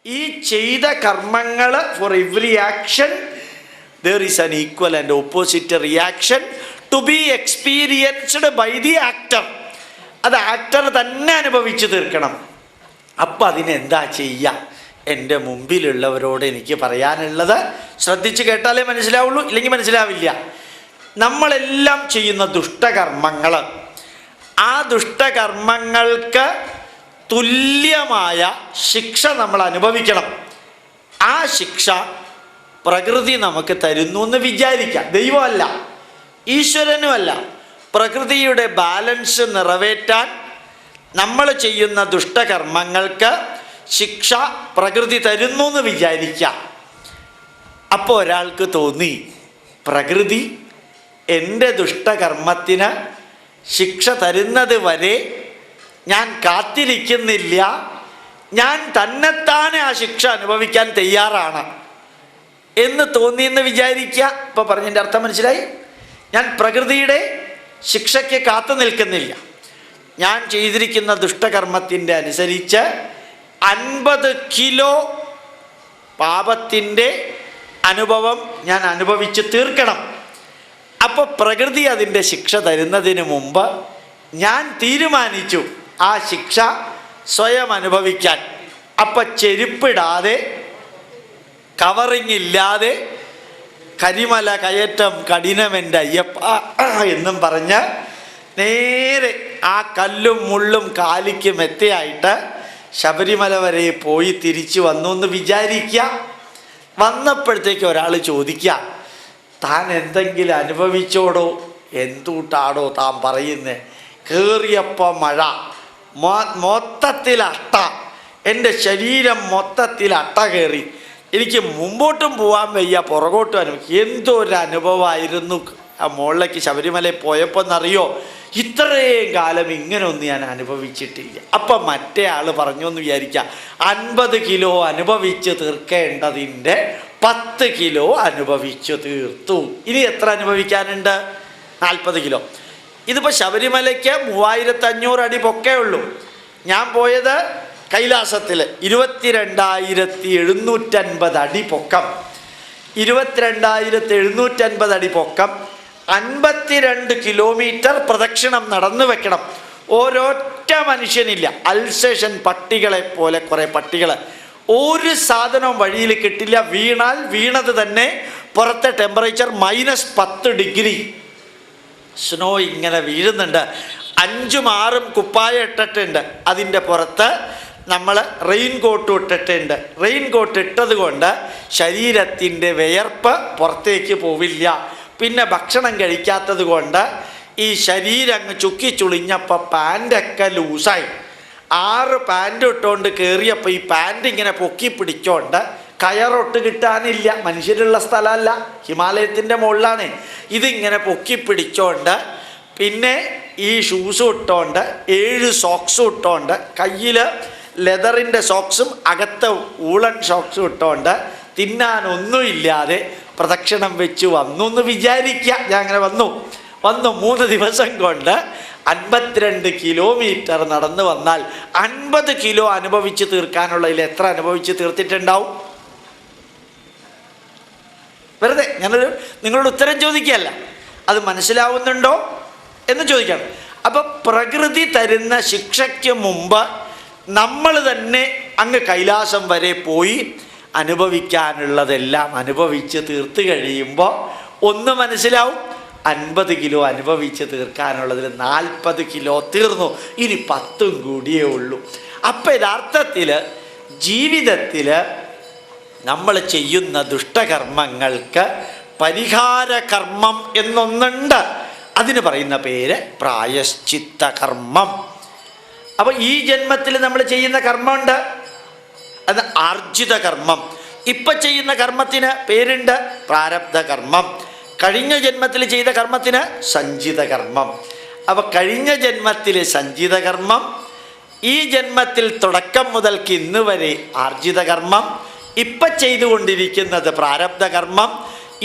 ഈ ചെയ്ത കർമ്മങ്ങൾ for every action there is an equal and opposite reaction to be experienced by the actor. അത് actor തന്നെ അനുഭവിച്ചു തീർക്കണം. അപ്പം അതിനെന്താ ചെയ്യുക? എൻ്റെ മുമ്പിലുള്ളവരോട് എനിക്ക് പറയാനുള്ളത് ശ്രദ്ധിച്ച് കേട്ടാലേ മനസ്സിലാവുള്ളൂ, ഇല്ലെങ്കിൽ മനസ്സിലാവില്ല. നമ്മളെല്ലാം ചെയ്യുന്ന ദുഷ്ടകർമ്മങ്ങൾ, ആ ദുഷ്ടകർമ്മങ്ങൾക്ക് തുല്യമായ ശിക്ഷ നമ്മൾ അനുഭവിക്കണം. ആ ശിക്ഷ പ്രകൃതി നമുക്ക് തരുന്നു എന്ന് വിചാരിക്കാം. ദൈവമല്ല, ഈശ്വരനുമല്ല. പ്രകൃതിയുടെ ബാലൻസ് നിറവേറ്റാൻ നമ്മൾ ചെയ്യുന്ന ദുഷ്ടകർമ്മങ്ങൾക്ക് ശിക്ഷ പ്രകൃതി തരുന്നു എന്ന് വിചാരിക്കാം. അപ്പോൾ ഒരാൾക്ക് തോന്നി, പ്രകൃതി എൻ്റെ ദുഷ്ടകർമ്മത്തിന് ശിക്ഷ തരുന്നത് വരെ ഞാൻ കാത്തിരിക്കുന്നില്ല, ഞാൻ തന്നെത്താനെ ആ ശിക്ഷ അനുഭവിക്കാൻ തയ്യാറാണ് എന്ന് തോന്നിയെന്ന് വിചാരിക്കുക. ഇപ്പോൾ പറഞ്ഞതിൻ്റെ അർത്ഥം മനസ്സിലായി? ഞാൻ പ്രകൃതിയുടെ ശിക്ഷയ്ക്ക് കാത്തു നിൽക്കുന്നില്ല. ഞാൻ ചെയ്തിരിക്കുന്ന ദുഷ്ടകർമ്മത്തിൻ്റെ അനുസരിച്ച് 50 കിലോ പാപത്തിൻ്റെ അനുഭവം ഞാൻ അനുഭവിച്ച് തീർക്കണം. അപ്പോൾ പ്രകൃതി അതിൻ്റെ ശിക്ഷ തരുന്നതിന് മുമ്പ് ഞാൻ തീരുമാനിച്ചു ആ ശിക്ഷ സ്വയം അനുഭവിക്കാൻ. അപ്പം ചെരുപ്പിടാതെ, കവറിങ് ഇല്ലാതെ, കരിമല കയറ്റം കഠിനമെൻ്റെ അയ്യപ്പ എന്നും പറഞ്ഞ് നേരെ ആ കല്ലും മുള്ളും കാലിക്ക് മെത്തയായിട്ട് ശബരിമല വരെ പോയി തിരിച്ചു വന്നു എന്ന് വിചാരിക്കുക. വന്നപ്പോഴത്തേക്ക് ഒരാൾ ചോദിക്കുക, താൻ എന്തെങ്കിലും അനുഭവിച്ചോടോ? എന്തുട്ടാടോ താൻ പറയുന്നത്? കയറിയപ്പോൾ മഴ, മൊത്തത്തിൽ അട്ട, എൻ്റെ ശരീരം മൊത്തത്തിൽ അട്ട കയറി, എനിക്ക് മുമ്പോട്ടും പോകാൻ വയ്യ, പുറകോട്ടും അനുഭവിക്കും. എന്തൊരു അനുഭവമായിരുന്നു ആ മുകളിലേക്ക് ശബരിമലയിൽ പോയപ്പോൾ എന്നറിയോ? ഇത്രയും കാലം ഇങ്ങനെയൊന്നും ഞാൻ അനുഭവിച്ചിട്ടില്ല. അപ്പം മറ്റേ ആൾ പറഞ്ഞു എന്ന് വിചാരിക്കുക, 50 കിലോ അനുഭവിച്ച് തീർക്കേണ്ടതിൻ്റെ 10 കിലോ അനുഭവിച്ചു തീർത്തു. ഇനി എത്ര അനുഭവിക്കാനുണ്ട്? 40 കിലോ. ഇതിപ്പോൾ ശബരിമലയ്ക്ക് 3500 അടി പൊക്കേ ഉള്ളൂ. ഞാൻ പോയത് കൈലാസത്തിൽ 22,750 അടി പൊക്കം. 22,750 അടി പൊക്കം, 52 കിലോമീറ്റർ പ്രദക്ഷിണം നടന്നു വെക്കണം. ഒരൊറ്റ മനുഷ്യനില്ല. അൽസേഷൻ പട്ടികളെ പോലെ കുറേ പട്ടികൾ. ഒരു സാധനവും വഴിയിൽ കിട്ടില്ല. വീണാൽ വീണത് തന്നെ പുറത്തെ ടെമ്പറേച്ചർ -10 ഡിഗ്രി സ്നോ ഇങ്ങനെ വീഴുന്നുണ്ട്. 5ഉം 6ഉം കുപ്പായ ഇട്ടിട്ടുണ്ട്. അതിൻ്റെ പുറത്ത് നമ്മൾ റെയിൻ കോട്ട് ഇട്ടിട്ടുണ്ട്. റെയിൻ കോട്ട് ഇട്ടത് കൊണ്ട് ശരീരത്തിൻ്റെ വിയർപ്പ് പുറത്തേക്ക് പോവില്ല. പിന്നെ ഭക്ഷണം കഴിക്കാത്തത് കൊണ്ട് ഈ ശരീരം അങ്ങ് ചുക്കി ചുളിഞ്ഞപ്പോൾ പാൻറ്റൊക്കെ ലൂസായി. 6 പാൻറ്റ് ഇട്ടുകൊണ്ട് കയറിയപ്പോൾ ഈ പാൻറ്റ് ഇങ്ങനെ പൊക്കി പിടിച്ചോണ്ട് കയറൊട്ട് കിട്ടാനില്ല. മനുഷ്യരുള്ള സ്ഥലമല്ല, ഹിമാലയത്തിൻ്റെ മുകളിലാണ്. ഇതിങ്ങനെ പൊക്കി പിടിച്ചോണ്ട് പിന്നെ ഈ ഷൂസും ഇട്ടോണ്ട് 7 സോക്സും ഇട്ടോണ്ട്, കയ്യിൽ ലെതറിൻ്റെ സോക്സും അകത്ത് ഊളൻ സോക്സും ഇട്ടോണ്ട്, തിന്നാനൊന്നുമില്ലാതെ പ്രദക്ഷിണം വെച്ച് വന്നു എന്ന് വിചാരിക്കുക. ഞാൻ അങ്ങനെ വന്നു 3 ദിവസം കൊണ്ട് 52 കിലോമീറ്റർ നടന്നു വന്നാൽ 50 കിലോ അനുഭവിച്ച് തീർക്കാനുള്ളതിൽ എത്ര അനുഭവിച്ച് തീർത്തിട്ടുണ്ടാവും? വെറുതെ ഞാനൊരു നിങ്ങളോട് ഉത്തരം ചോദിക്കുകയല്ല, അത് മനസ്സിലാവുന്നുണ്ടോ എന്ന് ചോദിക്കണം. അപ്പം പ്രകൃതി തരുന്ന ശിക്ഷയ്ക്ക് മുമ്പ് നമ്മൾ തന്നെ അങ്ങ് കൈലാസം വരെ പോയി അനുഭവിക്കാനുള്ളതെല്ലാം അനുഭവിച്ച് തീർത്ത് കഴിയുമ്പോൾ ഒന്ന് മനസ്സിലാവും, 50 കിലോ അനുഭവിച്ച് തീർക്കാനുള്ളതിൽ 40 കിലോ തീർന്നു, ഇനി 10ഉം കൂടിയേ ഉള്ളൂ. അപ്പം യഥാർത്ഥത്തിൽ ജീവിതത്തിൽ നമ്മൾ ചെയ്യുന്ന ദുഷ്ടകർമ്മങ്ങൾക്ക് പരിഹാരകർമ്മം എന്നൊന്നുണ്ട്. അതിന് പറയുന്ന പേര് പ്രായശ്ചിത്ത കർമ്മം. അപ്പോൾ ഈ ജന്മത്തിൽ നമ്മൾ ചെയ്യുന്ന കർമ്മമുണ്ട്, അത് ആർജിത കർമ്മം. ഇപ്പം ചെയ്യുന്ന കർമ്മത്തിന് പേരുണ്ട് പ്രാരബ്ധ കർമ്മം. കഴിഞ്ഞ ജന്മത്തിൽ ചെയ്ത കർമ്മത്തിന് സഞ്ചിത കർമ്മം. അപ്പോൾ കഴിഞ്ഞ ജന്മത്തിൽ സഞ്ചിത കർമ്മം, ഈ ജന്മത്തിൽ തുടക്കം മുതൽക്ക് ഇന്ന് വരെ ആർജിത കർമ്മം, ഇപ്പം ചെയ്തുകൊണ്ടിരിക്കുന്നത് പ്രാരബ്ധ കർമ്മം.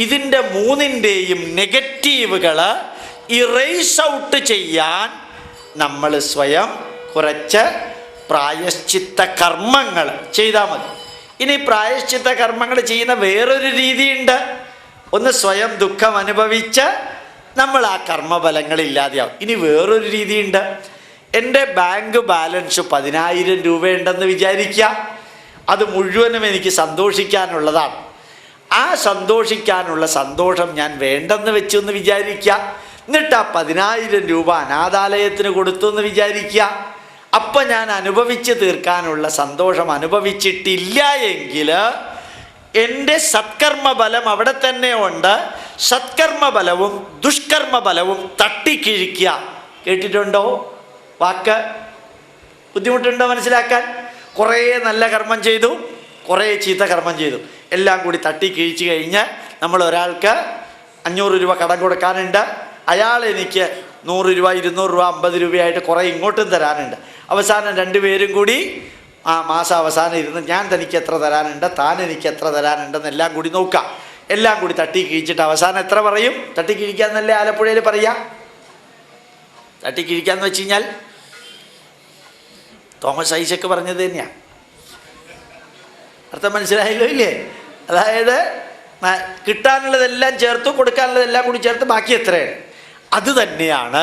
ഇതിൻ്റെ മൂന്നിൻ്റെയും നെഗറ്റീവുകൾ ഇറേസ് ഔട്ട് ചെയ്യാൻ നമ്മൾ സ്വയം കുറച്ച് പ്രായശ്ചിത്ത കർമ്മങ്ങൾ ചെയ്താൽ മതി. ഇനി പ്രായശ്ചിത്ത കർമ്മങ്ങൾ ചെയ്യുന്ന വേറൊരു രീതിയുണ്ട്. ഒന്ന് സ്വയം ദുഃഖം അനുഭവിച്ച് നമ്മൾ ആ കർമ്മഫലങ്ങൾ ഇല്ലാതെയാവും. ഇനി വേറൊരു രീതിയുണ്ട്. എൻ്റെ ബാങ്ക് ബാലൻസ് 10,000 രൂപയുണ്ടെന്ന് വിചാരിക്കുക. അത് മുഴുവനും എനിക്ക് സന്തോഷിക്കാനുള്ളതാണ്. ആ സന്തോഷിക്കാനുള്ള സന്തോഷം ഞാൻ വേണ്ടെന്ന് വെച്ചു എന്ന് വിചാരിക്കുക. എന്നിട്ട് ആ 10,000 രൂപ അനാഥാലയത്തിന് കൊടുത്തു എന്ന് വിചാരിക്കുക. അപ്പം ഞാൻ അനുഭവിച്ച് തീർക്കാനുള്ള സന്തോഷം അനുഭവിച്ചിട്ടില്ല എങ്കിൽ എൻ്റെ സത്കർമ്മഫലം അവിടെ തന്നെ ഉണ്ട്. സത്കർമ്മഫലവും ദുഷ്കർമ്മഫലവും തട്ടിക്കിഴിക്കുക. കേട്ടിട്ടുണ്ടോ വാക്ക്? ബുദ്ധിമുട്ടുണ്ടോ മനസ്സിലാക്കാൻ? കുറേ നല്ല കർമ്മം ചെയ്തു, കുറേ ചീത്ത കർമ്മം ചെയ്തു, എല്ലാം കൂടി തട്ടിക്കിഴിച്ച് കഴിഞ്ഞ് നമ്മൾ ഒരാൾക്ക് 500 രൂപ കടം കൊടുക്കാനുണ്ട്. അയാൾ എനിക്ക് 100 രൂപ 200 രൂപ 50 രൂപയായിട്ട് കുറേ ഇങ്ങോട്ടും തരാനുണ്ട്. അവസാനം രണ്ടുപേരും കൂടി ആ മാസം അവസാനം ഇരുന്ന് ഞാൻ തനിക്ക് എത്ര തരാനുണ്ട്, താൻ എനിക്ക് എത്ര തരാനുണ്ടെന്നെല്ലാം കൂടി നോക്കാം. എല്ലാം കൂടി തട്ടി കിഴിച്ചിട്ട് അവസാനം എത്ര പറയും? തട്ടി കിഴിക്കാന്നല്ലേ ആലപ്പുഴയിൽ പറയാ. തട്ടി കിഴിക്കാന്ന് വെച്ച് കഴിഞ്ഞാൽ തോമസ് ഐസക്ക് പറഞ്ഞത് തന്നെയാണ്. അർത്ഥം മനസ്സിലായല്ലോ ഇല്ലേ? അതായത് കിട്ടാനുള്ളതെല്ലാം ചേർത്തു, കൊടുക്കാനുള്ളതെല്ലാം കൂടി ചേർത്ത് ബാക്കി എത്രയാണ്? അത് തന്നെയാണ്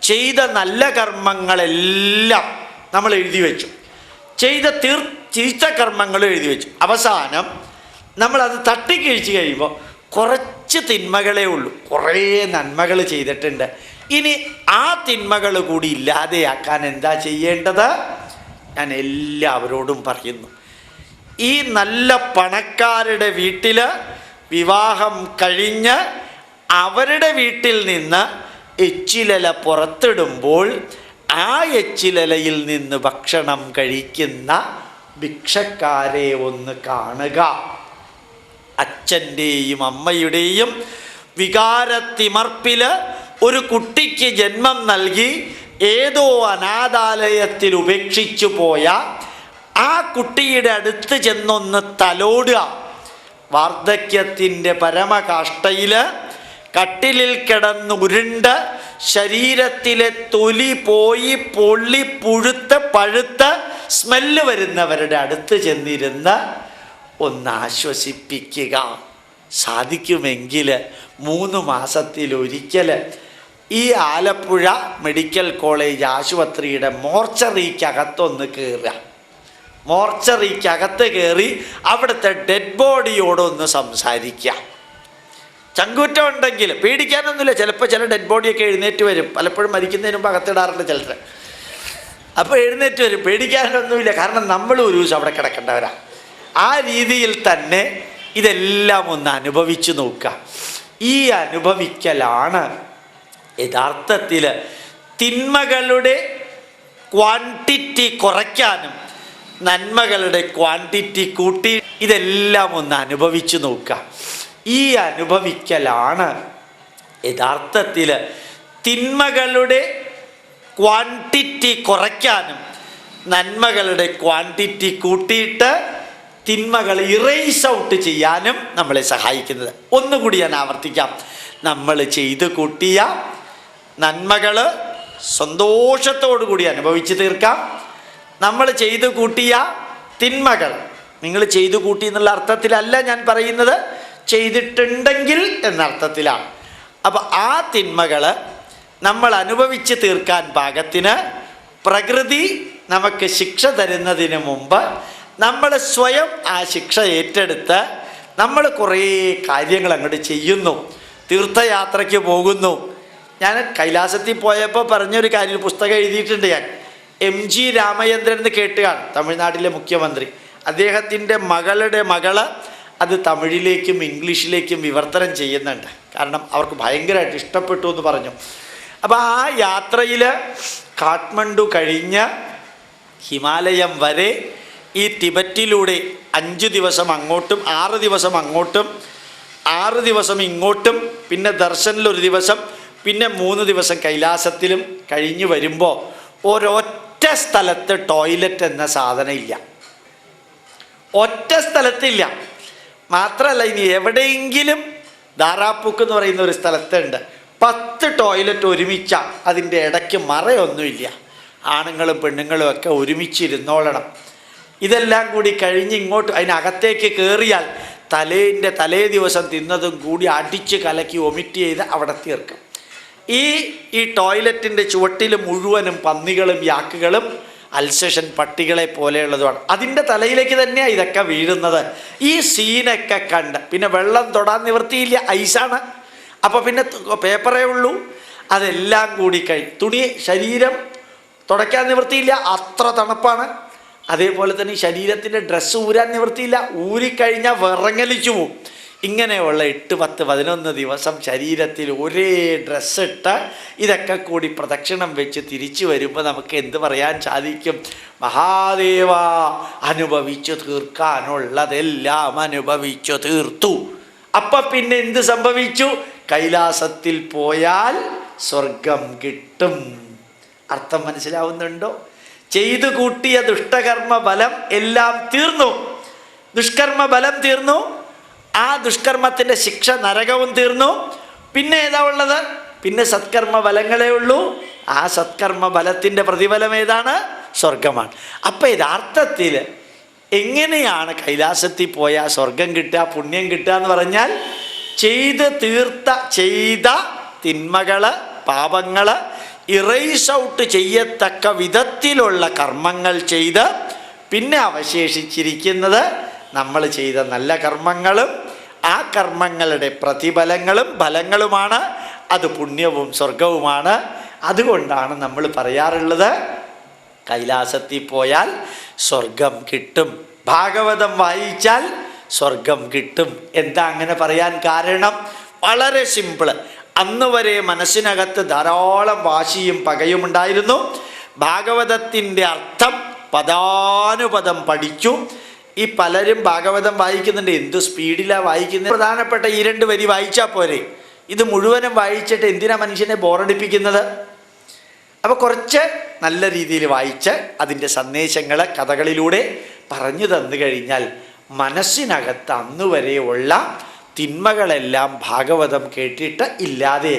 ചെയ്ത നല്ല കർമ്മങ്ങളെല്ലാം നമ്മൾ എഴുതി വെച്ചു, ചെയ്ത ചീത്ത കർമ്മങ്ങളും എഴുതി വെച്ചു. അവസാനം നമ്മളത് തട്ടിക്കിഴിച്ച് കഴിയുമ്പോൾ കുറച്ച് തിന്മകളേ ഉള്ളൂ, കുറേ നന്മകൾ ചെയ്തിട്ടുണ്ട്. ഇനി ആ തിന്മകൾ കൂടി ഇല്ലാതെയാക്കാൻ എന്താ ചെയ്യേണ്ടത്? ഞാൻ എല്ലാവരോടും പറയുന്നു. ഈ നല്ല പണക്കാരുടെ വീട്ടിൽ വിവാഹം കഴിഞ്ഞ് അവരുടെ വീട്ടിൽ നിന്ന് എച്ചിലല പുറത്തിടുമ്പോൾ ആ എച്ചിലലയിൽ നിന്ന് ഭക്ഷണം കഴിക്കുന്ന ഭിക്ഷക്കാരെ ഒന്ന് കാണുക. അച്ഛൻ്റെയും അമ്മയുടെയും വികാരത്തിമർപ്പിൽ ഒരു കുട്ടിക്ക് ജന്മം നൽകി ഏതോ അനാഥാലയത്തിൽ ഉപേക്ഷിച്ചു പോയ ആ കുട്ടിയുടെ അടുത്ത് ചെന്നൊന്ന് തലോടുക. വാർദ്ധക്യത്തിൻ്റെ പരമകാഷ്ടയിൽ കട്ടിലിൽ കിടന്ന് ഉരുണ്ട് ശരീരത്തിലെ തൊലി പോയി പൊള്ളി പുഴുത്ത് പഴുത്ത് സ്മെല്ല് വരുന്നവരുടെ അടുത്ത് ചെന്നിരുന്ന് ഒന്ന് ആശ്വസിപ്പിക്കുക. സാധിക്കുമെങ്കിൽ 3 മാസത്തിലൊരിക്കൽ ഈ ആലപ്പുഴ മെഡിക്കൽ കോളേജ് ആശുപത്രിയുടെ മോർച്ചറിക്കകത്തൊന്ന് കയറുക. മോർച്ചറിക്കകത്ത് കയറി അവിടുത്തെ ഡെഡ് ബോഡിയോടൊന്ന് സംസാരിക്കുക. ചങ്കൂറ്റം ഉണ്ടെങ്കിൽ പേടിക്കാനൊന്നുമില്ല. ചിലപ്പോൾ ചില ഡെഡ് ബോഡിയൊക്കെ എഴുന്നേറ്റ് വരും. പലപ്പോഴും മരിക്കുന്നതിന് മുമ്പ് അകത്തിടാറുണ്ട് ചിലർ. അപ്പോൾ എഴുന്നേറ്റ് വരും, പേടിക്കാനൊന്നുമില്ല. കാരണം നമ്മൾ ഒരു ദിവസം അവിടെ കിടക്കേണ്ടവരാ. ആ രീതിയിൽ തന്നെ ഇതെല്ലാം ഒന്ന് അനുഭവിച്ചു നോക്കുക. ഈ അനുഭവിക്കലാണ് യഥാർത്ഥത്തിൽ തിന്മകളുടെ ക്വാണ്ടിറ്റി കുറയ്ക്കാനും നന്മകളുടെ ക്വാണ്ടിറ്റി കൂട്ടി ഇതെല്ലാം ഒന്ന് അനുഭവിച്ചു നോക്കുക. ഈ അനുഭവിക്കലാണ് യഥാർത്ഥത്തിൽ തിന്മകളുടെ ക്വാണ്ടിറ്റി കുറയ്ക്കാനും നന്മകളുടെ ക്വാണ്ടിറ്റി കൂട്ടിയിട്ട് തിന്മകൾ ഇറേസ് ഔട്ട് ചെയ്യാനും നമ്മളെ സഹായിക്കുന്നത്. ഒന്നുകൂടി ഞാൻ ആവർത്തിക്കാം. നമ്മൾ ചെയ്തു കൂട്ടിയ നന്മകൾ സന്തോഷത്തോടു കൂടി അനുഭവിച്ച് തീർക്കാം. നമ്മൾ ചെയ്തു കൂട്ടിയ തിന്മകൾ നിങ്ങൾ ചെയ്തു കൂട്ടി എന്നുള്ള അർത്ഥത്തിലല്ല ഞാൻ പറയുന്നത്, ചെയ്തിട്ടുണ്ടെങ്കിൽ എന്നർത്ഥത്തിലാണ്. അപ്പോൾ ആ തിന്മകൾ നമ്മൾ അനുഭവിച്ച് തീർക്കാൻ പാകത്തിന് പ്രകൃതി നമുക്ക് ശിക്ഷ തരുന്നതിന് മുമ്പ് നമ്മൾ സ്വയം ആ ശിക്ഷ ഏറ്റെടുത്ത് നമ്മൾ കുറേ കാര്യങ്ങൾ അങ്ങോട്ട് ചെയ്യുന്നു. തീർത്ഥയാത്രയ്ക്ക് പോകുന്നു. ഞാൻ കൈലാസത്തിൽ പോയപ്പോൾ പറഞ്ഞൊരു കാര്യം, പുസ്തകം എഴുതിയിട്ടുണ്ട് ഞാൻ. MG രാമചന്ദ്രൻ എന്ന് കേട്ടുകയാണ്, തമിഴ്നാട്ടിലെ മുഖ്യമന്ത്രി. അദ്ദേഹത്തിൻ്റെ മകളുടെ മകള് അത് തമിഴിലേക്കും ഇംഗ്ലീഷിലേക്കും വിവർത്തനം ചെയ്യുന്നുണ്ട്. കാരണം അവർക്ക് ഭയങ്കരമായിട്ട് ഇഷ്ടപ്പെട്ടു എന്ന് പറഞ്ഞു. അപ്പോൾ ആ യാത്രയിൽ കാഠ്മണ്ഡു കഴിഞ്ഞ് ഹിമാലയം വരെ ഈ ടിബറ്റിലൂടെ 5 ദിവസം അങ്ങോട്ടും 6 ദിവസം അങ്ങോട്ടും 6 ദിവസം ഇങ്ങോട്ടും പിന്നെ ദർശനിലൊരു ദിവസം പിന്നെ 3 ദിവസം കൈലാസത്തിലും കഴിഞ്ഞ് വരുമ്പോൾ ഒരൊറ്റ സ്ഥലത്ത് ടോയ്ലറ്റ് എന്ന സാധനം ഇല്ല. ഒറ്റ സ്ഥലത്തില്ല. മാത്രമല്ല, ഇനി എവിടെയെങ്കിലും ധാരാപ്പൂക്ക് എന്ന് പറയുന്ന ഒരു സ്ഥലത്തുണ്ട് 10 ടോയ്ലറ്റ് ഒരുമിച്ച, അതിൻ്റെ ഇടയ്ക്ക് മറയൊന്നുമില്ല. ആണുങ്ങളും പെണ്ണുങ്ങളും ഒക്കെ ഒരുമിച്ചിരുന്നോളണം. ഇതെല്ലാം കൂടി കഴിഞ്ഞ് ഇങ്ങോട്ട് അതിനകത്തേക്ക് കയറിയാൽ തലേ ദിവസം തിന്നതും കൂടി അടിച്ച് കലക്കി ഒമിറ്റ് ചെയ്ത് അവിടെ തീർക്കും. ഈ ടോയ്ലറ്റിൻ്റെ ചുവട്ടിൽ മുഴുവനും പന്നികളും യാക്കുകളും അൽസേഷൻ പട്ടികളെ പോലെയുള്ളതുമാണ്. അതിൻ്റെ തലയിലേക്ക് തന്നെയാണ് ഇതൊക്കെ വീഴുന്നത്. ഈ സീനൊക്കെ കണ്ട് പിന്നെ വെള്ളം തൊടാൻ നിവൃത്തിയില്ല, ഐസാണ്. അപ്പോൾ പിന്നെ പേപ്പറേ ഉള്ളൂ. അതെല്ലാം കൂടി ശരീരം തുടയ്ക്കാൻ നിവൃത്തിയില്ല, അത്ര തണുപ്പാണ്. അതേപോലെ തന്നെ ശരീരത്തിൻ്റെ ഡ്രസ്സ് ഊരാൻ നിവൃത്തിയില്ല, ഊരിക്കഴിഞ്ഞാൽ വിറങ്ങലിച്ചു പോവും. ഇങ്ങനെയുള്ള 8, 10, 11 ദിവസം ശരീരത്തിൽ ഒരേ ഡ്രസ്സിട്ട് ഇതൊക്കെ കൂടി പ്രദക്ഷിണം വെച്ച് തിരിച്ചു വരുമ്പോൾ നമുക്ക് എന്ത് പറയാൻ സാധിക്കും? മഹാദേവ, അനുഭവിച്ചു തീർക്കാനുള്ളതെല്ലാം അനുഭവിച്ചു തീർത്തു. അപ്പം പിന്നെ എന്ത് സംഭവിച്ചു? കൈലാസത്തിൽ പോയാൽ സ്വർഗം കിട്ടും. അർത്ഥം മനസ്സിലാവുന്നുണ്ടോ? ചെയ്തു കൂട്ടിയ ദുഷ്ടകർമ്മ ബലം എല്ലാം തീർന്നു. ദുഷ്കർമ്മ ബലം തീർന്നു, ആ ദുഷ്കർമ്മത്തിൻ്റെ ശിക്ഷ നരകവും തീർന്നു. പിന്നെ ഏതാ ഉള്ളത്? പിന്നെ സത്കർമ്മ ബലങ്ങളേ ഉള്ളൂ. ആ സത്കർമ്മ ബലത്തിൻ്റെ പ്രതിഫലം ഏതാണ്? സ്വർഗമാണ്. അപ്പം യഥാർത്ഥത്തിൽ എങ്ങനെയാണ് കൈലാസത്തിൽ പോയാൽ സ്വർഗം കിട്ടുക, പുണ്യം കിട്ടുക എന്ന് പറഞ്ഞാൽ ചെയ്ത തിന്മകൾ, പാപങ്ങൾ ഇറേസ് ഔട്ട് ചെയ്യത്തക്ക വിധത്തിലുള്ള കർമ്മങ്ങൾ ചെയ്ത് പിന്നെ അവശേഷിച്ചിരിക്കുന്നത് നമ്മൾ ചെയ്ത നല്ല കർമ്മങ്ങളും ആ കർമ്മങ്ങളുടെ പ്രതിഫലങ്ങളും ഫലങ്ങളുമാണ്. അത് പുണ്യവും സ്വർഗവുമാണ്. അതുകൊണ്ടാണ് നമ്മൾ പറയാറുള്ളത് കൈലാസത്തിൽ പോയാൽ സ്വർഗം കിട്ടും, ഭാഗവതം വായിച്ചാൽ സ്വർഗം കിട്ടും. എന്താ അങ്ങനെ പറയാൻ കാരണം? വളരെ സിമ്പിള്. അന്ന് വരെ മനസ്സിനകത്ത് ധാരാളം വാശിയും പകയും ഉണ്ടായിരുന്നു. ഭാഗവതത്തിൻ്റെ അർത്ഥം പദാനുപദം പഠിച്ചു. ഈ പലരും ഭാഗവതം വായിക്കുന്നുണ്ട്, എന്ത് സ്പീഡിലാണ് വായിക്കുന്നത്. പ്രധാനപ്പെട്ട ഈ 2 വരി വായിച്ചാൽ പോരെ, ഇത് മുഴുവനും വായിച്ചിട്ട് എന്തിനാ മനുഷ്യനെ ബോറടിപ്പിക്കുന്നത്? അപ്പോൾ കുറച്ച് നല്ല രീതിയിൽ വായിച്ച് അതിൻ്റെ സന്ദേശങ്ങൾ കഥകളിലൂടെ പറഞ്ഞു തന്നു കഴിഞ്ഞാൽ മനസ്സിനകത്ത് അന്ന് വരെയുള്ള തിന്മകളെല്ലാം ഭാഗവതം കേട്ടിട്ട് ഇല്ലാതെ.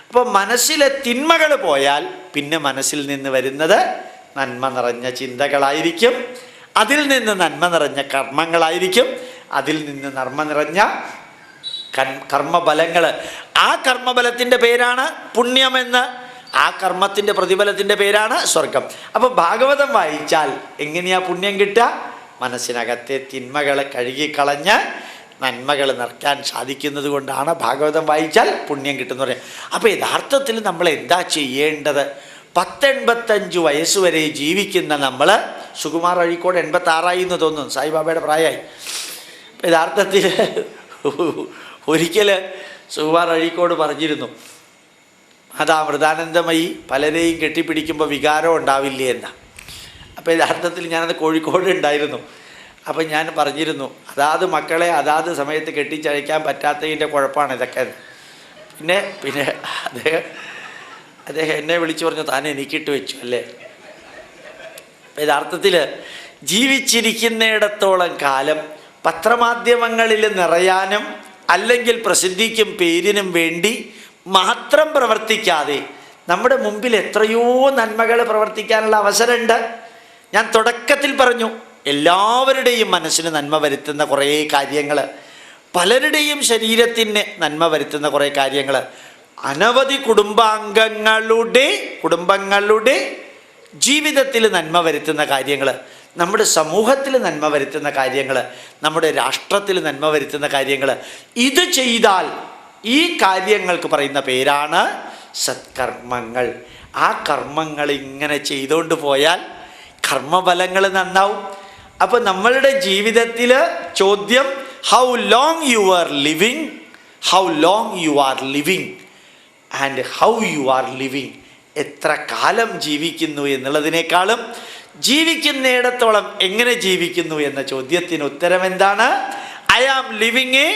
അപ്പോൾ മനസ്സിലെ തിന്മകൾ പോയാൽ പിന്നെ മനസ്സിൽ നിന്ന് വരുന്നത് നന്മ നിറഞ്ഞ ചിന്തകളായിരിക്കും, അതിൽ നിന്ന് നന്മ നിറഞ്ഞ കർമ്മങ്ങളായിരിക്കും, അതിൽ നിന്ന് നന്മ നിറഞ്ഞ കർമ്മബലങ്ങൾ. ആ കർമ്മബലത്തിൻ്റെ പേരാണ് പുണ്യമെന്ന്, ആ കർമ്മത്തിൻ്റെ പ്രതിഫലത്തിൻ്റെ പേരാണ് സ്വർഗം. അപ്പോൾ ഭാഗവതം വായിച്ചാൽ എങ്ങനെയാ പുണ്യം കിട്ടുക? മനസ്സിനകത്തെ തിന്മകളെ കഴുകിക്കളഞ്ഞ് നന്മകൾ നിറയ്ക്കാൻ സാധിക്കുന്നത് കൊണ്ടാണ് ഭാഗവതം വായിച്ചാൽ പുണ്യം കിട്ടുമെന്ന് പറയാം. അപ്പോൾ യഥാർത്ഥത്തിൽ നമ്മൾ എന്താ ചെയ്യേണ്ടത്? 85 വയസ്സ് വരെ ജീവിക്കുന്ന നമ്മൾ, സുകുമാർ അഴീക്കോട് 86 എന്ന് തോന്നുന്നു, സായിബാബയുടെ പ്രായമായി. യഥാർത്ഥത്തിൽ ഒരിക്കൽ സുകുമാർ അഴീക്കോട് പറഞ്ഞിരുന്നു, അതാ അമൃതാനന്ദമയി പലരെയും കെട്ടിപ്പിടിക്കുമ്പോൾ വികാരം ഉണ്ടാവില്ലേ എന്നാ. അപ്പോൾ യഥാർത്ഥത്തിൽ ഞാനത് കോഴിക്കോട് ഉണ്ടായിരുന്നു. അപ്പം ഞാൻ പറഞ്ഞിരുന്നു, അതാത് മക്കളെ അതാത് സമയത്ത് കെട്ടിച്ചയക്കാൻ പറ്റാത്തതിൻ്റെ കുഴപ്പമാണ് ഇതൊക്കെ. പിന്നെ അദ്ദേഹം എന്നെ വിളിച്ചു പറഞ്ഞു, താൻ എനിക്കിട്ട് വെച്ചു അല്ലേ. യഥാർത്ഥത്തിൽ ജീവിച്ചിരിക്കുന്നിടത്തോളം കാലം പത്രമാധ്യമങ്ങളിൽ നിറയാനും അല്ലെങ്കിൽ പ്രസിദ്ധിക്കും പേരിനും വേണ്ടി മാത്രം പ്രവർത്തിക്കാതെ നമ്മുടെ മുമ്പിൽ എത്രയോ നന്മകൾ പ്രവർത്തിക്കാനുള്ള അവസരമുണ്ട്. ഞാൻ തുടക്കത്തിൽ പറഞ്ഞു, എല്ലാവരുടെയും മനസ്സിന് നന്മ വരുത്തുന്ന കുറേ കാര്യങ്ങൾ, പലരുടെയും ശരീരത്തിന് നന്മ വരുത്തുന്ന കുറേ കാര്യങ്ങൾ, അനവധി കുടുംബങ്ങളുടെ ജീവിതത്തിൽ നന്മ വരുത്തുന്ന കാര്യങ്ങൾ, നമ്മുടെ സമൂഹത്തിൽ നന്മ വരുത്തുന്ന കാര്യങ്ങൾ, നമ്മുടെ രാഷ്ട്രത്തിൽ നന്മ വരുത്തുന്ന കാര്യങ്ങൾ, ഇത് ചെയ്താൽ ഈ കാര്യങ്ങൾക്ക് പറയുന്ന പേരാണ് സത്കർമ്മങ്ങൾ. ആ കർമ്മങ്ങൾ ഇങ്ങനെ ചെയ്തുകൊണ്ട് പോയാൽ കർമ്മഫലങ്ങൾ നന്നാവും. അപ്പോൾ നമ്മളുടെ ജീവിതത്തിൽ ചോദ്യം, how long you are living and how you are living, എത്ര കാലം ജീവിക്കുന്നു എന്നുള്ളതിനേക്കാളും ജീവിക്കുന്നിടത്തോളം എങ്ങനെ ജീവിക്കുന്നു എന്ന ചോദ്യത്തിന് ഉത്തരം എന്താണ്? I am living a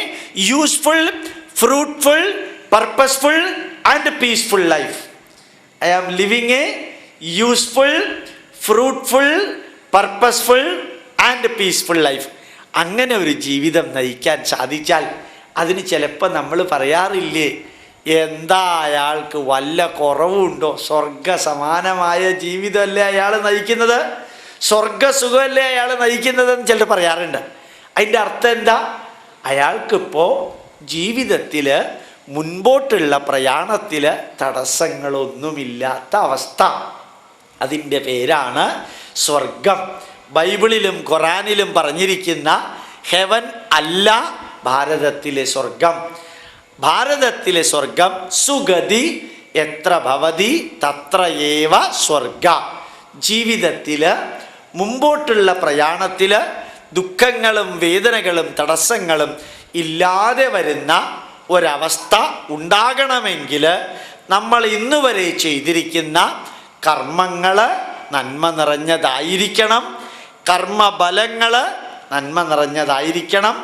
useful, fruitful, purposeful and peaceful life. I am living a useful, fruitful, purposeful and peaceful life. അങ്ങനെ ഒരു ജീവിതം നയിക്കാൻ സാധിച്ചാൽ അതിന് ചിലപ്പോൾ നമ്മൾ പറയാറില്ലേ, എന്താ അയാൾക്ക് വല്ല കുറവുണ്ടോ? സ്വർഗ സമാനമായ ജീവിതമല്ലേ അയാൾ നയിക്കുന്നത്. സ്വർഗസുഖമല്ലേ അയാൾ നയിക്കുന്നതെന്ന് ചിലർ പറയാറുണ്ട്. അതിൻ്റെ അർത്ഥം എന്താ? അയാൾക്കിപ്പോൾ ജീവിതത്തിൽ മുൻപോട്ടുള്ള പ്രയാണത്തിൽ തടസ്സങ്ങളൊന്നുമില്ലാത്ത അവസ്ഥ. അതിൻ്റെ പേരാണ് സ്വർഗം. ബൈബിളിലും ഖുറാനിലും പറഞ്ഞിരിക്കുന്ന ഹെവൻ അല്ല ഭാരതത്തിലെ സ്വർഗം. ഭാരതത്തിലെ സ്വർഗം സുഗതി എത്ര ഭവതി തത്ര ഏവ സ്വർഗ. ജീവിതത്തിൽ മുമ്പോട്ടുള്ള പ്രയാണത്തിൽ ദുഃഖങ്ങളും വേദനകളും തടസ്സങ്ങളും ഇല്ലാതെ വരുന്ന ഒരവസ്ഥ ഉണ്ടാകണമെങ്കിൽ നമ്മൾ ഇന്നുവരെ ചെയ്തിരിക്കുന്ന കർമ്മങ്ങൾ നന്മ നിറഞ്ഞതായിരിക്കണം, കർമ്മഫലങ്ങൾ നന്മ നിറഞ്ഞതായിരിക്കണം.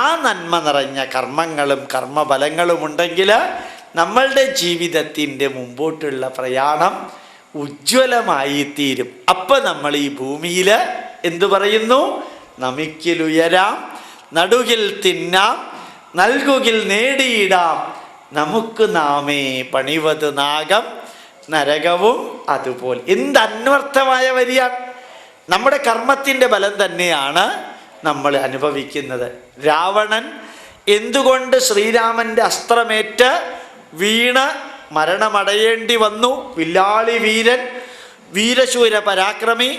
ആ നന്മ നിറഞ്ഞ കർമ്മങ്ങളും കർമ്മഫലങ്ങളും ഉണ്ടെങ്കിൽ നമ്മളുടെ ജീവിതത്തിൻ്റെ മുമ്പോട്ടുള്ള പ്രയാണം ഉജ്ജ്വലമായി തീരും. അപ്പം നമ്മൾ ഈ ഭൂമിയിൽ എന്തു പറയുന്നു? നമിക്കിലുയരാം, നടുകിൽ തിന്നാം, നൽകുകിൽ നേടിയിടാം, നമുക്ക് നാമേ പണിവത് നാഗം നരകവും അതുപോലെ. എന്ത് അന്വർത്ഥമായ വരിയാണ്! നമ്മുടെ കർമ്മത്തിൻ്റെ ബലം തന്നെയാണ് നമ്മൾ അനുഭവിക്കുന്നത്. രാവണൻ എന്തുകൊണ്ട് ശ്രീരാമൻ്റെ അസ്ത്രമേറ്റ് വീണ് മരണമടയേണ്ടി വന്നു? വില്ലാളി വീരൻ, വീരശൂര പരാക്രമി,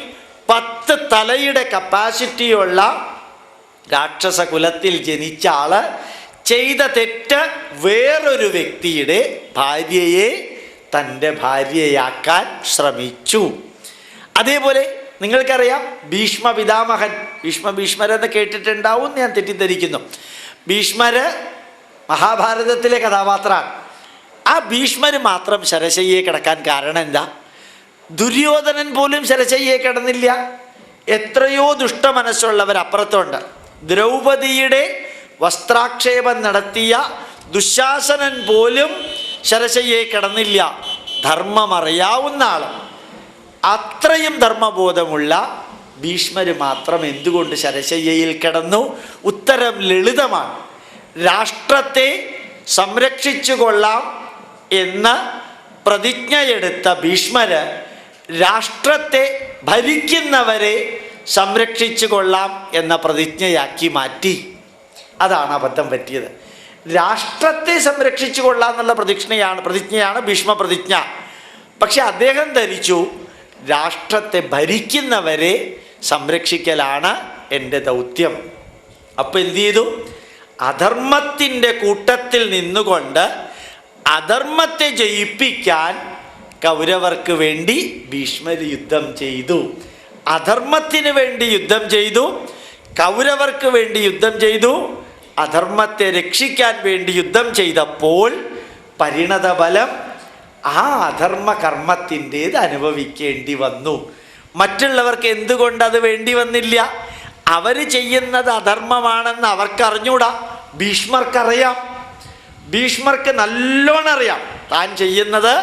10 തലയുടെ കപ്പാസിറ്റിയുള്ള രാക്ഷസ കുലത്തിൽ ജനിച്ച ആള് ചെയ്ത തെറ്റ് വേറൊരു വ്യക്തിയുടെ ഭാര്യയെ തൻ്റെ ഭാര്യയാക്കാൻ ശ്രമിച്ചു. അതേപോലെ നിങ്ങൾക്കറിയാം ഭീഷ്മ പിതാമഹൻ, ഭീഷ്മരെന്ന് കേട്ടിട്ടുണ്ടാവും, ഞാൻ തെറ്റിദ്ധരിക്കുന്നു. ഭീഷ്മര് മഹാഭാരതത്തിലെ കഥാപാത്രമാണ്. ആ ഭീഷ്മര് മാത്രം ശരശയ്യയെ കിടക്കാൻ കാരണം എന്താ? ദുര്യോധനൻ പോലും ശരശയ്യയെ കിടന്നില്ല. എത്രയോ ദുഷ്ടമനസ്സുള്ളവർ അപ്പുറത്തുണ്ട്. ദ്രൗപദിയുടെ വസ്ത്രാക്ഷേപം നടത്തിയ ദുശാസനൻ പോലും ശരശയ്യയെ കിടന്നില്ല. ധർമ്മം അറിയാവുന്ന ആൾ, അത്രയും ധർമ്മബോധമുള്ള ഭീഷ്മര് മാത്രം എന്തുകൊണ്ട് ശരശയ്യയിൽ കിടന്നു? ഉത്തരം ലളിതമാണ്. രാഷ്ട്രത്തെ സംരക്ഷിച്ചു കൊള്ളാം എന്ന് പ്രതിജ്ഞയെടുത്ത ഭീഷ്മര് രാഷ്ട്രത്തെ ഭരിക്കുന്നവരെ സംരക്ഷിച്ചു കൊള്ളാം എന്ന പ്രതിജ്ഞയാക്കി മാറ്റി. അതാണ് അബദ്ധം പറ്റിയത്. രാഷ്ട്രത്തെ സംരക്ഷിച്ചു കൊള്ളാം എന്നുള്ള പ്രതിജ്ഞയാണ് ഭീഷ്മ പ്രതിജ്ഞ. പക്ഷെ അദ്ദേഹം ധരിച്ചു രാഷ്ട്രത്തെ ഭരിക്കുന്നവരെ സംരക്ഷിക്കലാണ് എൻ്റെ ദൗത്യം. അപ്പം എന്തു ചെയ്തു? അധർമ്മത്തിൻ്റെ കൂട്ടത്തിൽ നിന്നുകൊണ്ട് അധർമ്മത്തെ ജയിപ്പിക്കാൻ കൗരവർക്ക് വേണ്ടി ഭീഷ്മര് യുദ്ധം ചെയ്തു. അധർമ്മത്തിന് വേണ്ടി യുദ്ധം ചെയ്തു, കൗരവർക്ക് വേണ്ടി യുദ്ധം ചെയ്തു. അധർമ്മത്തെ രക്ഷിക്കാൻ വേണ്ടി യുദ്ധം ചെയ്തപ്പോൾ പരിണതഫലം ആ അധർമ്മ കർമ്മത്തിൻ്റേത് അനുഭവിക്കേണ്ടി വന്നു. മറ്റുള്ളവർക്ക് എന്തുകൊണ്ടത് വേണ്ടി വന്നില്ല? അവർ ചെയ്യുന്നത് അധർമ്മമാണെന്ന് അവർക്കറിഞ്ഞൂടാ. ഭീഷ്മർക്കറിയാം. ഭീഷ്മർക്ക് നല്ലോണം അറിയാം താൻ ചെയ്യുന്നത്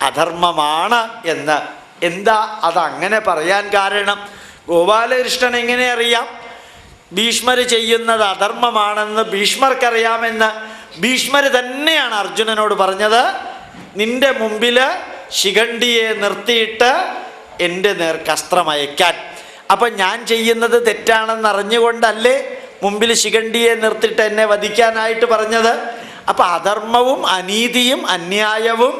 അധർമ്മമാണ് എന്ന്. എന്താ അതങ്ങനെ പറയാൻ കാരണം? ഗോപാലകൃഷ്ണൻ എങ്ങനെ അറിയാം ഭീഷ്മര് ചെയ്യുന്നത് അധർമ്മമാണെന്ന്? ഭീഷ്മർക്കറിയാമെന്ന് ഭീഷ്മര് തന്നെയാണ് അർജുനനോട് പറഞ്ഞത്. നിന്റെ മുമ്പിൽ ശിഖണ്ഡിയെ നിർത്തിയിട്ട് എൻ്റെ നേർക്ക് അസ്ത്രമയക്കാൻ. അപ്പം ഞാൻ ചെയ്യുന്നത് തെറ്റാണെന്ന് അറിഞ്ഞുകൊണ്ടല്ലേ മുമ്പിൽ ശിഖണ്ഡിയെ നിർത്തിയിട്ട് എന്നെ വധിക്കാനായിട്ട് പറഞ്ഞത്? അപ്പം അധർമ്മവും അനീതിയും അന്യായവും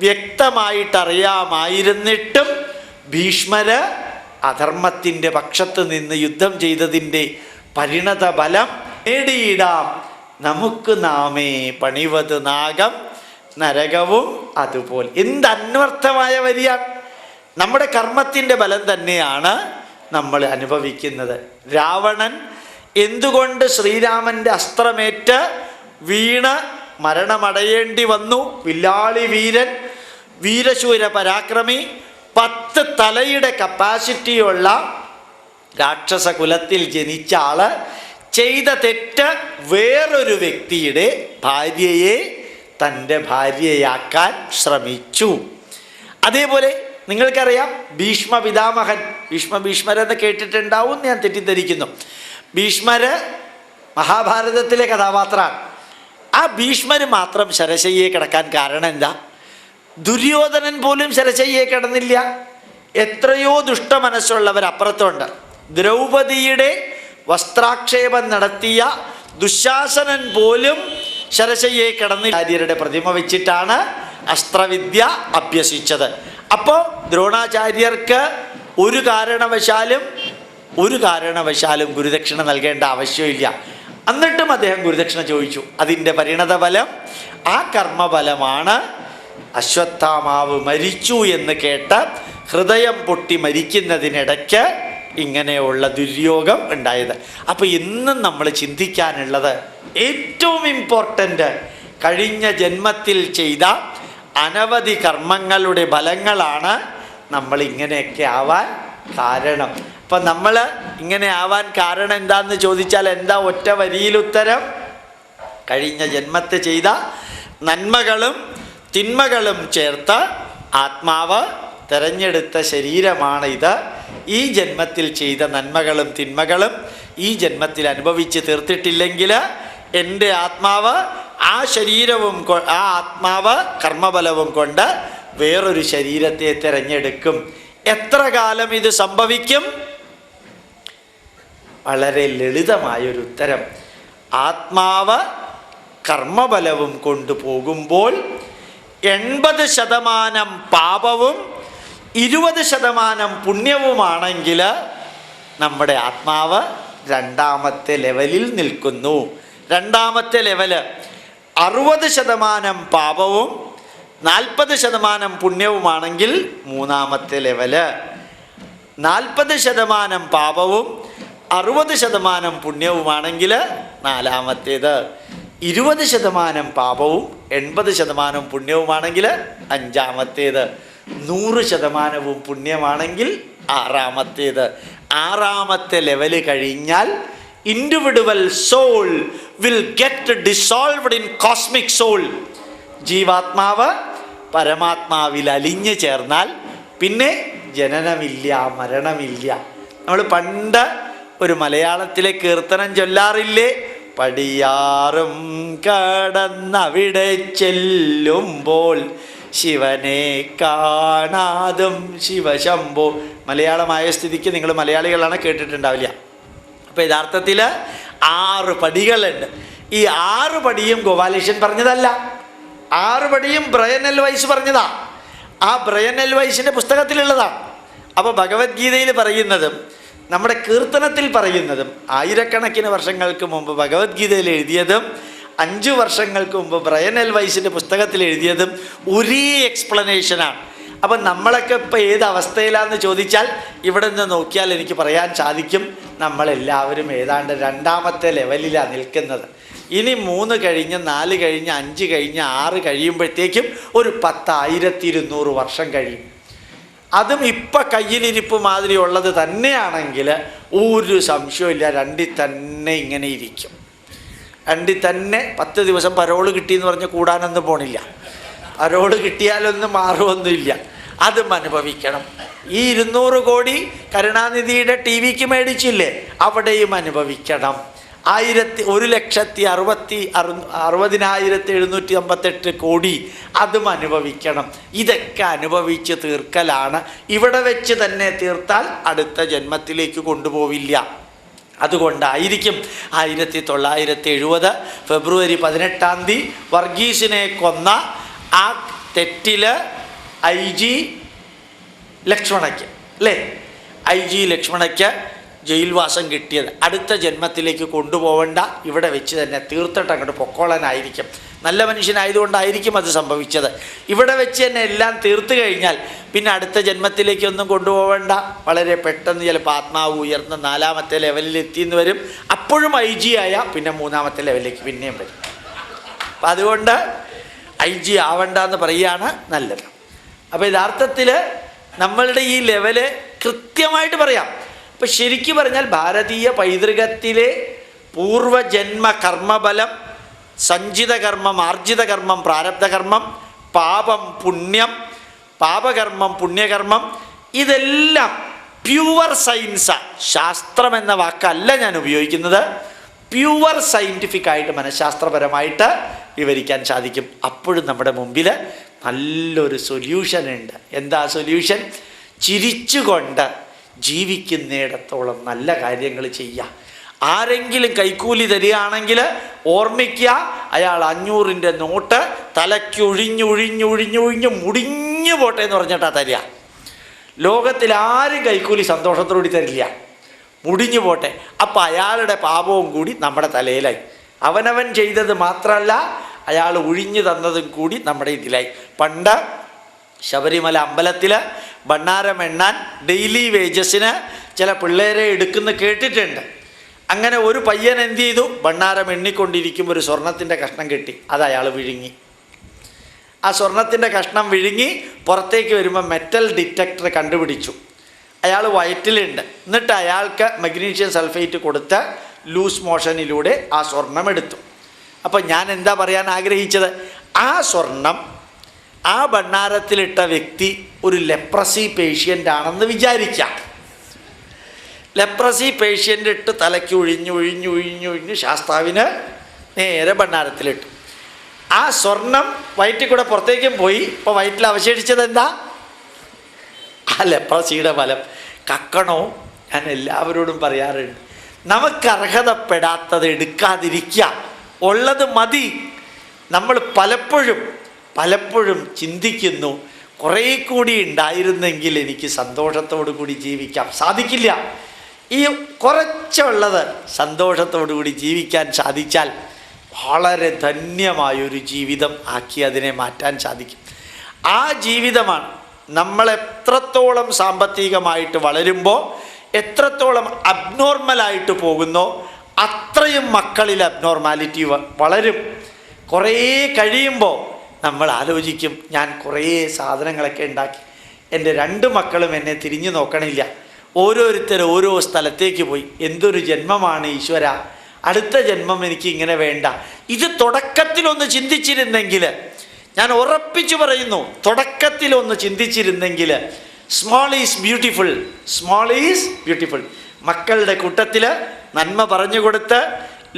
വ്യക്തമായിട്ടറിയാമായിരുന്നിട്ടും ഭീഷ്മര് അധർമ്മത്തിൻ്റെ പക്ഷത്ത് നിന്ന് യുദ്ധം ചെയ്തതിൻ്റെ പരിണത ഫലം നേടിയിടാം, നമുക്ക് നാമേ പണിവത് നാഗം നരകവും അതുപോലെ. എന്ത് അന്വർത്ഥമായ വരിയാണ്! നമ്മുടെ കർമ്മത്തിൻ്റെ ബലം തന്നെയാണ് നമ്മൾ അനുഭവിക്കുന്നത്. രാവണൻ എന്തുകൊണ്ട് ശ്രീരാമൻ്റെ അസ്ത്രമേറ്റ് വീണ് മരണമടയേണ്ടി വന്നു? വില്ലാളി വീരൻ, വീരശൂര പരാക്രമി, 10 തലയുടെ കപ്പാസിറ്റിയുള്ള രാക്ഷസ കുലത്തിൽ ജനിച്ച ആള് ചെയ്ത തെറ്റ് വേറൊരു വ്യക്തിയുടെ ഭാര്യയെ തൻ്റെ ഭാര്യയാക്കാൻ ശ്രമിച്ചു. അതേപോലെ നിങ്ങൾക്കറിയാം ഭീഷ്മ പിതാമഹൻ, ഭീഷ്മരെന്ന് കേട്ടിട്ടുണ്ടാവും, ഞാൻ തെറ്റിദ്ധരിക്കുന്നു. ഭീഷ്മര് മഹാഭാരതത്തിലെ കഥാപാത്രമാണ്. ആ ഭീഷ്മര് മാത്രം ശരശയ്യയെ കിടക്കാൻ കാരണം എന്താ? ദുര്യോധനൻ പോലും ശരശയ്യയെ കിടന്നില്ല. എത്രയോ ദുഷ്ടമനസ്സുള്ളവർ അപ്പുറത്തുണ്ട്. ദ്രൗപദിയുടെ വസ്ത്രാക്ഷേപം നടത്തിയ ദുശാസനൻ പോലും ശരശയ്യെ കിടന്ന് ആചാര്യരുടെ പ്രതിമ വെച്ചിട്ടാണ് അസ്ത്രവിദ്യ അഭ്യസിച്ചത്. അപ്പോൾ ദ്രോണാചാര്യർക്ക് ഒരു കാരണവശാലും ഗുരുദക്ഷിണ നൽകേണ്ട ആവശ്യമില്ല. എന്നിട്ടും അദ്ദേഹം ഗുരുദക്ഷിണ ചോദിച്ചു. അതിൻ്റെ പരിണതഫലം, ആ കർമ്മഫലമാണ് അശ്വത്ഥാമാവ് മരിച്ചു എന്ന് കേട്ട് ഹൃദയം പൊട്ടി മരിക്കുന്നതിനിടയ്ക്ക് ഇങ്ങനെയുള്ള ദുര്യോഗം ഉണ്ടായത്. അപ്പോൾ ഇന്നും നമ്മൾ ചിന്തിക്കാനുള്ളത്, ഏറ്റവും ഇമ്പോർട്ടൻ്റ്, കഴിഞ്ഞ ജന്മത്തിൽ ചെയ്ത അനവധി കർമ്മങ്ങളുടെ ഫലങ്ങളാണ് നമ്മൾ ഇങ്ങനെയൊക്കെ ആവാൻ കാരണം. അപ്പം നമ്മൾ ഇങ്ങനെ ആവാൻ കാരണം എന്താണെന്ന് ചോദിച്ചാൽ എന്താ ഒറ്റ വരിയിൽ ഉത്തരം? കഴിഞ്ഞ ജന്മത്തെ ചെയ്ത നന്മകളും തിന്മകളും ചേർത്ത് ആത്മാവ് തിരഞ്ഞെടുത്ത ശരീരമാണ് ഇത്. ഈ ജന്മത്തിൽ ചെയ്ത നന്മകളും തിന്മകളും ഈ ജന്മത്തിൽ അനുഭവിച്ച് തീർത്തിട്ടില്ലെങ്കിൽ എൻ്റെ ആത്മാവ് ആ ആത്മാവ് കർമ്മബലവും കൊണ്ട് വേറൊരു ശരീരത്തെ തിരഞ്ഞെടുക്കും. എത്ര കാലം ഇത് സംഭവിക്കും? വളരെ ലളിതമായൊരു ഉത്തരം. ആത്മാവ് കർമ്മബലവും കൊണ്ടുപോകുമ്പോൾ 80% പാപവും 20% പുണ്യവുമാണെങ്കിൽ നമ്മുടെ ആത്മാവ് രണ്ടാമത്തെ ലെവലിൽ നിൽക്കുന്നു. രണ്ടാമത്തെ ലെവല് 60% പാപവും 40% പുണ്യവുമാണെങ്കിൽ മൂന്നാമത്തെ ലെവല്. 40% പാപവും 60% പുണ്യവുമാണെങ്കിൽ നാലാമത്തേത്. 20% പാപവും 80% പുണ്യവുമാണെങ്കിൽ അഞ്ചാമത്തേത്. 100% പുണ്യമാണെങ്കിൽ ആറാമത്തേത്. ആറാമത്തെ ലെവല് കഴിഞ്ഞാൽ individual soul will get dissolved in cosmic soul. ജീവാത്മാവ് പരമാത്മാവിൽ അലിഞ്ഞു ചേർന്നാൽ പിന്നെ ജനനമില്ല, മരണമില്ല. നമ്മൾ പണ്ട് ഒരു മലയാളത്തിലെ കീർത്തനം ചൊല്ലാറില്ലേ? പടിയാറും കടന്നവിടെ ചെല്ലുമ്പോൾ ശിവനെ കാണാതും ശിവശംഭോ. മലയാളമായ സ്ഥിതിക്ക് നിങ്ങൾ മലയാളികളാണ്, കേട്ടിട്ടുണ്ടാവില്ല. അപ്പോൾ യഥാർത്ഥത്തിൽ 6 പടികളുണ്ട്. ഈ 6 പടിയും ഗോപാലകൃഷ്ണൻ പറഞ്ഞതല്ല, 6 പടിയും ബ്രയൻ എൽ വൈസ് പറഞ്ഞതാ. ആ ബ്രയൻ എൽ വൈസിൻ്റെ പുസ്തകത്തിലുള്ളതാണ്. അപ്പോൾ ഭഗവത്ഗീതയിൽ പറയുന്നതും നമ്മുടെ കീർത്തനത്തിൽ പറയുന്നതും ആയിരക്കണക്കിന് വർഷങ്ങൾക്ക് മുമ്പ് ഭഗവത്ഗീതയിൽ എഴുതിയതും 5 വർഷങ്ങൾക്ക് മുമ്പ് ബ്രയൻ എൽ വൈസിൻ്റെ പുസ്തകത്തിൽ എഴുതിയതും ഒരേ എക്സ്പ്ലനേഷനാണ്. അപ്പം നമ്മളൊക്കെ ഇപ്പോൾ ഏത് അവസ്ഥയിലാണെന്ന് ചോദിച്ചാൽ ഇവിടെ നിന്ന് നോക്കിയാൽ എനിക്ക് പറയാൻ സാധിക്കും, നമ്മളെല്ലാവരും ഏതാണ്ട് രണ്ടാമത്തെ ലെവലിലാണ് നിൽക്കുന്നത്. ഇനി 3 കഴിഞ്ഞ് 4 കഴിഞ്ഞ് 5 കഴിഞ്ഞ് 6 കഴിയുമ്പോഴത്തേക്കും ഒരു 10,200 വർഷം കഴിയും. അതും ഇപ്പം കയ്യിലിരിപ്പ് മാതിരി ഉള്ളത് തന്നെയാണെങ്കിൽ ഒരു സംശയമില്ല, രണ്ടിൽ തന്നെ ഇങ്ങനെ ഇരിക്കും. രണ്ടിൽ തന്നെ 10 ദിവസം പരോള് കിട്ടിയെന്ന് പറഞ്ഞ് കൂടാനൊന്നും പോണില്ല. പരോള് കിട്ടിയാലൊന്നും മാറുമൊന്നുമില്ല, അതും അനുഭവിക്കണം. ഈ 200 കോടി കരുണാനിധിയുടെ TV-ക്ക് മേടിച്ചില്ലേ, അവിടെയും അനുഭവിക്കണം. 1,60,758 കോടി അതും അനുഭവിക്കണം. ഇതൊക്കെ അനുഭവിച്ച് തീർക്കലാണ്. ഇവിടെ വെച്ച് തന്നെ തീർത്താൽ അടുത്ത ജന്മത്തിലേക്ക് കൊണ്ടുപോവില്ല. അതുകൊണ്ടായിരിക്കും 1970 ഫെബ്രുവരി 18 വർഗീസിനെ കൊന്ന ആ തെറ്റിൽ IG ലക്ഷ്മണയ്ക്ക് അല്ലേ, IG ലക്ഷ്മണയ്ക്ക് ജയിൽവാസം കിട്ടിയത്. അടുത്ത ജന്മത്തിലേക്ക് കൊണ്ടുപോകണ്ട, ഇവിടെ വെച്ച് തന്നെ തീർത്തിട്ട് അങ്ങോട്ട് പൊക്കോളനായിരിക്കും. നല്ല മനുഷ്യനായതുകൊണ്ടായിരിക്കും അത് സംഭവിച്ചത്. ഇവിടെ വെച്ച് തന്നെ എല്ലാം തീർത്തു കഴിഞ്ഞാൽ പിന്നെ അടുത്ത ജന്മത്തിലേക്കൊന്നും കൊണ്ടുപോകണ്ട. വളരെ പെട്ടെന്ന് ചിലപ്പോൾ ആത്മാവ് ഉയർന്ന 4ാമത്തെ ലെവലിൽ എത്തിയെന്ന് വരും. അപ്പോഴും IG ആയാൽ പിന്നെ 3ാമത്തെ ലെവലിലേക്ക് പിന്നെയും വരും. അപ്പം അതുകൊണ്ട് IG ആവണ്ടെന്ന് പറയുകയാണ് നല്ലത്. അപ്പോൾ യഥാർത്ഥത്തിൽ നമ്മളുടെ ഈ ലെവല് കൃത്യമായിട്ട് പറയാം. അപ്പം ശരിക്കും പറഞ്ഞാൽ ഭാരതീയ പൈതൃകത്തിലെ പൂർവജന്മ കർമ്മബലം, സഞ്ചിത കർമ്മം, ആർജിത കർമ്മം, പ്രാരബ്ധകർമ്മം, പാപം, പുണ്യം, പാപകർമ്മം, പുണ്യകർമ്മം, ഇതെല്ലാം പ്യുവർ സയൻസാണ്. ശാസ്ത്രം എന്ന വാക്കല്ല ഞാൻ ഉപയോഗിക്കുന്നത്. പ്യുവർ സയൻറ്റിഫിക്കായിട്ട് മനഃശാസ്ത്രപരമായിട്ട് വിവരിക്കാൻ സാധിക്കും. അപ്പോഴും നമ്മുടെ മുമ്പിൽ നല്ലൊരു സൊല്യൂഷൻ ഉണ്ട്. എന്താ സൊല്യൂഷൻ? ചിരിച്ചുകൊണ്ട് ജീവിക്കുന്നിടത്തോളം നല്ല കാര്യങ്ങൾ ചെയ്യുക. ആരെങ്കിലും കൈക്കൂലി തരികയാണെങ്കിൽ ഓർമ്മിക്കുക, അയാൾ 500-ൻ്റെ നോട്ട് തലയ്ക്ക് ഒഴിഞ്ഞൊഴിഞ്ഞൊഴിഞ്ഞൊഴിഞ്ഞ് മുടിഞ്ഞു പോട്ടെ എന്ന് പറഞ്ഞിട്ടാ തരിക. ലോകത്തിൽ ആരും കൈക്കൂലി സന്തോഷത്തോടുകൂടി തരില്ല, മുടിഞ്ഞു പോട്ടെ. അപ്പം അയാളുടെ പാപവും കൂടി നമ്മുടെ തലയിലായി. അവനവൻ ചെയ്തത് മാത്രമല്ല, അയാൾ ഒഴിഞ്ഞു തന്നതും കൂടി നമ്മുടെ ഇതിലായി. പണ്ട് ശബരിമല അമ്പലത്തിൽ ഭണ്ണാരം എണ്ണാൻ ഡെയിലി വേജസിന് ചില പിള്ളേരെ എടുക്കുന്ന കേട്ടിട്ടുണ്ട്. അങ്ങനെ ഒരു പയ്യൻ എന്ത് ചെയ്തു, ഭണ്ണാരം എണ്ണിക്കൊണ്ടിരിക്കുമ്പോൾ ഒരു സ്വർണത്തിൻ്റെ കഷ്ണം കിട്ടി. അത് അയാൾ വിഴുങ്ങി. ആ സ്വർണത്തിൻ്റെ കഷ്ണം വിഴുങ്ങി പുറത്തേക്ക് വരുമ്പോൾ മെറ്റൽ ഡിറ്റക്ടർ കണ്ടുപിടിച്ചു. അയാൾ വയറ്റിലുണ്ട്. എന്നിട്ട് അയാൾക്ക് മഗ്നീഷ്യം സൾഫേറ്റ് കൊടുത്ത് ലൂസ് മോഷനിലൂടെ ആ സ്വർണം എടുത്തു. അപ്പം ഞാൻ എന്താ പറയാൻ ആഗ്രഹിച്ചത്, ആ സ്വർണം ആ ഭണ്ണാരത്തിലിട്ട വ്യക്തി ഒരു ലെപ്രസി പേഷ്യൻ്റ് ആണെന്ന് വിചാരിക്കാം. ലെപ്രസി പേഷ്യൻ്റ് ഇട്ട് തലയ്ക്ക് ഒഴിഞ്ഞ് ശാസ്താവിന് നേരെ ഭണ്ണാരത്തിലിട്ടു. ആ സ്വർണം വയറ്റിൽ കൂടെ പുറത്തേക്കും പോയി. ഇപ്പോൾ വയറ്റിൽ അവശേഷിച്ചത് എന്താ, ആ ലെപ്രസിയുടെ ഫലം. കക്കണോ? ഞാൻ എല്ലാവരോടും പറയാറുണ്ട്, നമുക്ക് അർഹതപ്പെടാത്തത് എടുക്കാതിരിക്കുക, ഉള്ളത് മതി. നമ്മൾ പലപ്പോഴും ചിന്തിക്കുന്നു, കുറേ കൂടി ഉണ്ടായിരുന്നെങ്കിൽ എനിക്ക് സന്തോഷത്തോടു കൂടി ജീവിക്കാം. സാധിക്കില്ല. ഈ കുറച്ചുള്ളത് സന്തോഷത്തോടു കൂടി ജീവിക്കാൻ സാധിച്ചാൽ വളരെ ധന്യമായൊരു ജീവിതം ആക്കി അതിനെ മാറ്റാൻ സാധിക്കും. ആ ജീവിതമാണ് നമ്മൾ എത്രത്തോളം സാമ്പത്തികമായിട്ട് വളരുമ്പോൾ, എത്രത്തോളം അബ്നോർമലായിട്ട് പോകുന്നോ അത്രയും മക്കളിൽ അബ്നോർമാലിറ്റി വളരും. കുറേ കഴിയുമ്പോൾ നമ്മൾ ആലോചിക്കും, ഞാൻ കുറേ സാധനങ്ങളൊക്കെ ഉണ്ടാക്കി, എൻ്റെ 2 മക്കളും എന്നെ തിരിഞ്ഞു നോക്കണില്ല, ഓരോരുത്തരും ഓരോ സ്ഥലത്തേക്ക് പോയി. എന്തൊരു ജന്മമാണ് ഈശ്വര, അടുത്ത ജന്മം എനിക്ക് ഇങ്ങനെ വേണ്ട. ഇത് തുടക്കത്തിലൊന്ന് ചിന്തിച്ചിരുന്നെങ്കിൽ, ഞാൻ ഉറപ്പിച്ചു പറയുന്നു, തുടക്കത്തിലൊന്ന് ചിന്തിച്ചിരുന്നെങ്കിൽ, small is beautiful, small is beautiful. മക്കളുടെ കൂട്ടത്തിൽ നന്മ പറഞ്ഞു കൊടുത്ത്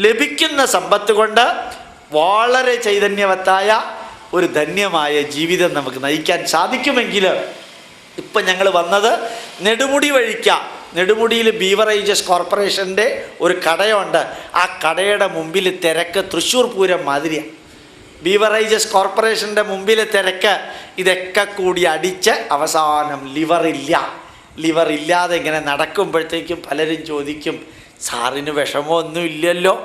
ലഭിക്കുന്ന സമ്പത്ത് കൊണ്ട് വളരെ ചൈതന്യവത്തായ ഒരു ധന്യമായ ജീവിതം നമുക്ക് നയിക്കാൻ സാധിക്കുമെങ്കിൽ, ഇപ്പം ഞങ്ങൾ വന്നത് നെടുമുടി വഴിക്കാം. നെടുമുടിയിൽ ബീവറേജസ് കോർപ്പറേഷൻ്റെ ഒരു കടയുണ്ട്. ആ കടയുടെ മുമ്പിൽ തിരക്ക് തൃശ്ശൂർ പൂരം മാതിരിയാണ്. ബീവറേജസ് കോർപ്പറേഷൻ്റെ മുമ്പിൽ തിരക്ക്. ഇതൊക്കെ കൂടി അടിച്ച് അവസാനം ലിവർ ഇല്ലാതെ ഇങ്ങനെ നടക്കുമ്പോഴത്തേക്കും പലരും ചോദിക്കും, സാറിന് വിഷമമൊന്നും ഇല്ലല്ലോ,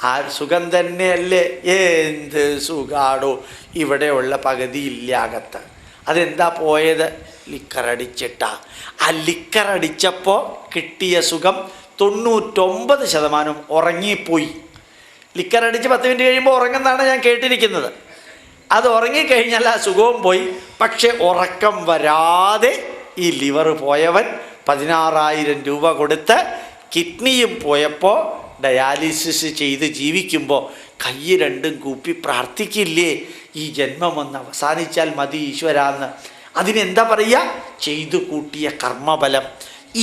ആ സുഖം തന്നെയല്ലേ? എന്ത് സുഖാടോ, ഇവിടെയുള്ള പകുതി ഇല്ല അകത്ത്. അതെന്താ പോയത്? ലിക്കറടിച്ചിട്ടാ. ആ ലിക്കറടിച്ചപ്പോൾ കിട്ടിയ സുഖം 99% ഉറങ്ങിപ്പോയി. ലിക്കറടിച്ച് 10 മിനിറ്റ് കഴിയുമ്പോൾ ഉറങ്ങുന്നതാണ് ഞാൻ കേട്ടിരിക്കുന്നത്. അത് ഉറങ്ങിക്കഴിഞ്ഞാൽ ആ സുഖവും പോയി. പക്ഷെ ഉറക്കം വരാതെ ഈ ലിവർ പോയവൻ 16,000 രൂപ കൊടുത്ത് കിഡ്നിയും പോയപ്പോൾ ഡയാലിസിസ് ചെയ്ത് ജീവിക്കുമ്പോൾ കൈ 2 കൂപ്പി പ്രാർത്ഥിക്കില്ലേ, ഈ ജന്മം ഒന്ന് അവസാനിച്ചാൽ മതി ഈശ്വരാന്ന്. അതിനെന്താ പറയുക? ചെയ്തു കൂട്ടിയ കർമ്മബലം.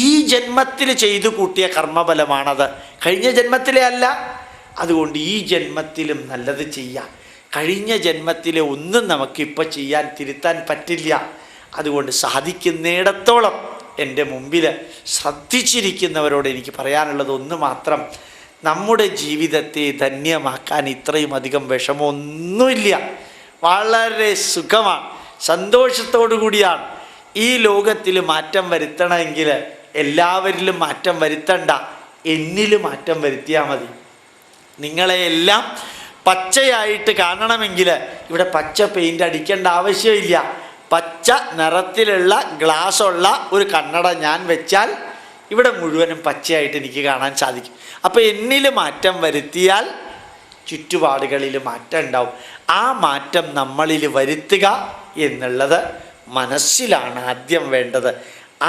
ഈ ജന്മത്തിൽ ചെയ്തു കൂട്ടിയ കർമ്മബലമാണത്, കഴിഞ്ഞ ജന്മത്തിലെ അല്ല. അതുകൊണ്ട് ഈ ജന്മത്തിലും നല്ലത് ചെയ്യാം. കഴിഞ്ഞ ജന്മത്തിലെ ഒന്നും നമുക്കിപ്പോൾ ചെയ്യാൻ തിരുത്താൻ പറ്റില്ല. അതുകൊണ്ട് സാധിക്കുന്നിടത്തോളം എൻ്റെ മുമ്പിൽ ശ്രദ്ധിച്ചിരിക്കുന്നവരോട് എനിക്ക് പറയാനുള്ളത് ഒന്ന് മാത്രം, നമ്മുടെ ജീവിതത്തെ ധന്യമാക്കാൻ ഇത്രയും അധികം വിഷമമൊന്നുമില്ല. വളരെ സുഖമാണ്, സന്തോഷത്തോടു കൂടിയാണ്. ഈ ലോകത്തിൽ മാറ്റം വരുത്തണമെങ്കിൽ എല്ലാവരിലും മാറ്റം വരുത്തണ്ട, എന്നിൽ മാറ്റം വരുത്തിയാൽ മതി. നിങ്ങളെയെല്ലാം പച്ചയായിട്ട് കാണണമെങ്കിൽ ഇവിടെ പച്ച പെയിൻ്റ് അടിക്കേണ്ട ആവശ്യമില്ല. പച്ച നിറത്തിലുള്ള ഗ്ലാസ്സുള്ള ഒരു കണ്ണട ഞാൻ വെച്ചാൽ ഇവിടെ മുഴുവനും പച്ചയായിട്ട് എനിക്ക് കാണാൻ സാധിക്കും. അപ്പോൾ എന്നിൽ മാറ്റം വരുത്തിയാൽ ചുറ്റുപാടുകളിൽ മാറ്റം ഉണ്ടാവും. ആ മാറ്റം നമ്മളിൽ വരുത്തുക എന്നുള്ളത് മനസ്സിലാണ് ആദ്യം വേണ്ടത്.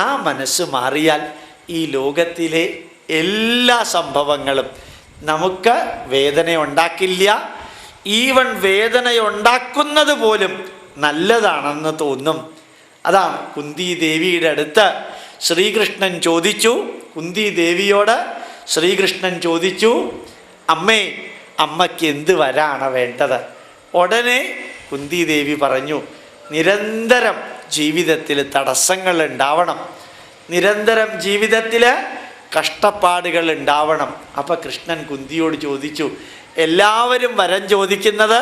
ആ മനസ്സ് മാറിയാൽ ഈ ലോകത്തിലെ എല്ലാ സംഭവങ്ങളും നമുക്ക് വേദന ഉണ്ടാക്കില്ല. ഈവൻ വേദന ഉണ്ടാക്കുന്നത് പോലും നല്ലതാണെന്ന് തോന്നും. അതാണ് കുന്തി ദേവിയുടെ അടുത്ത് ശ്രീകൃഷ്ണൻ ചോദിച്ചു. കുന്തി ദേവിയോട് ശ്രീകൃഷ്ണൻ ചോദിച്ചു, അമ്മേ, അമ്മയ്ക്ക് എന്ത് വരാണ് വേണ്ടത്? ഉടനെ കുന്തി ദേവി പറഞ്ഞു, നിരന്തരം ജീവിതത്തിൽ തടസ്സങ്ങൾ ഉണ്ടാവണം, നിരന്തരം ജീവിതത്തിൽ കഷ്ടപ്പാടുകൾ ഉണ്ടാവണം. അപ്പം കൃഷ്ണൻ കുന്തിയോട് ചോദിച്ചു, എല്ലാവരും വരം ചോദിക്കുന്നത്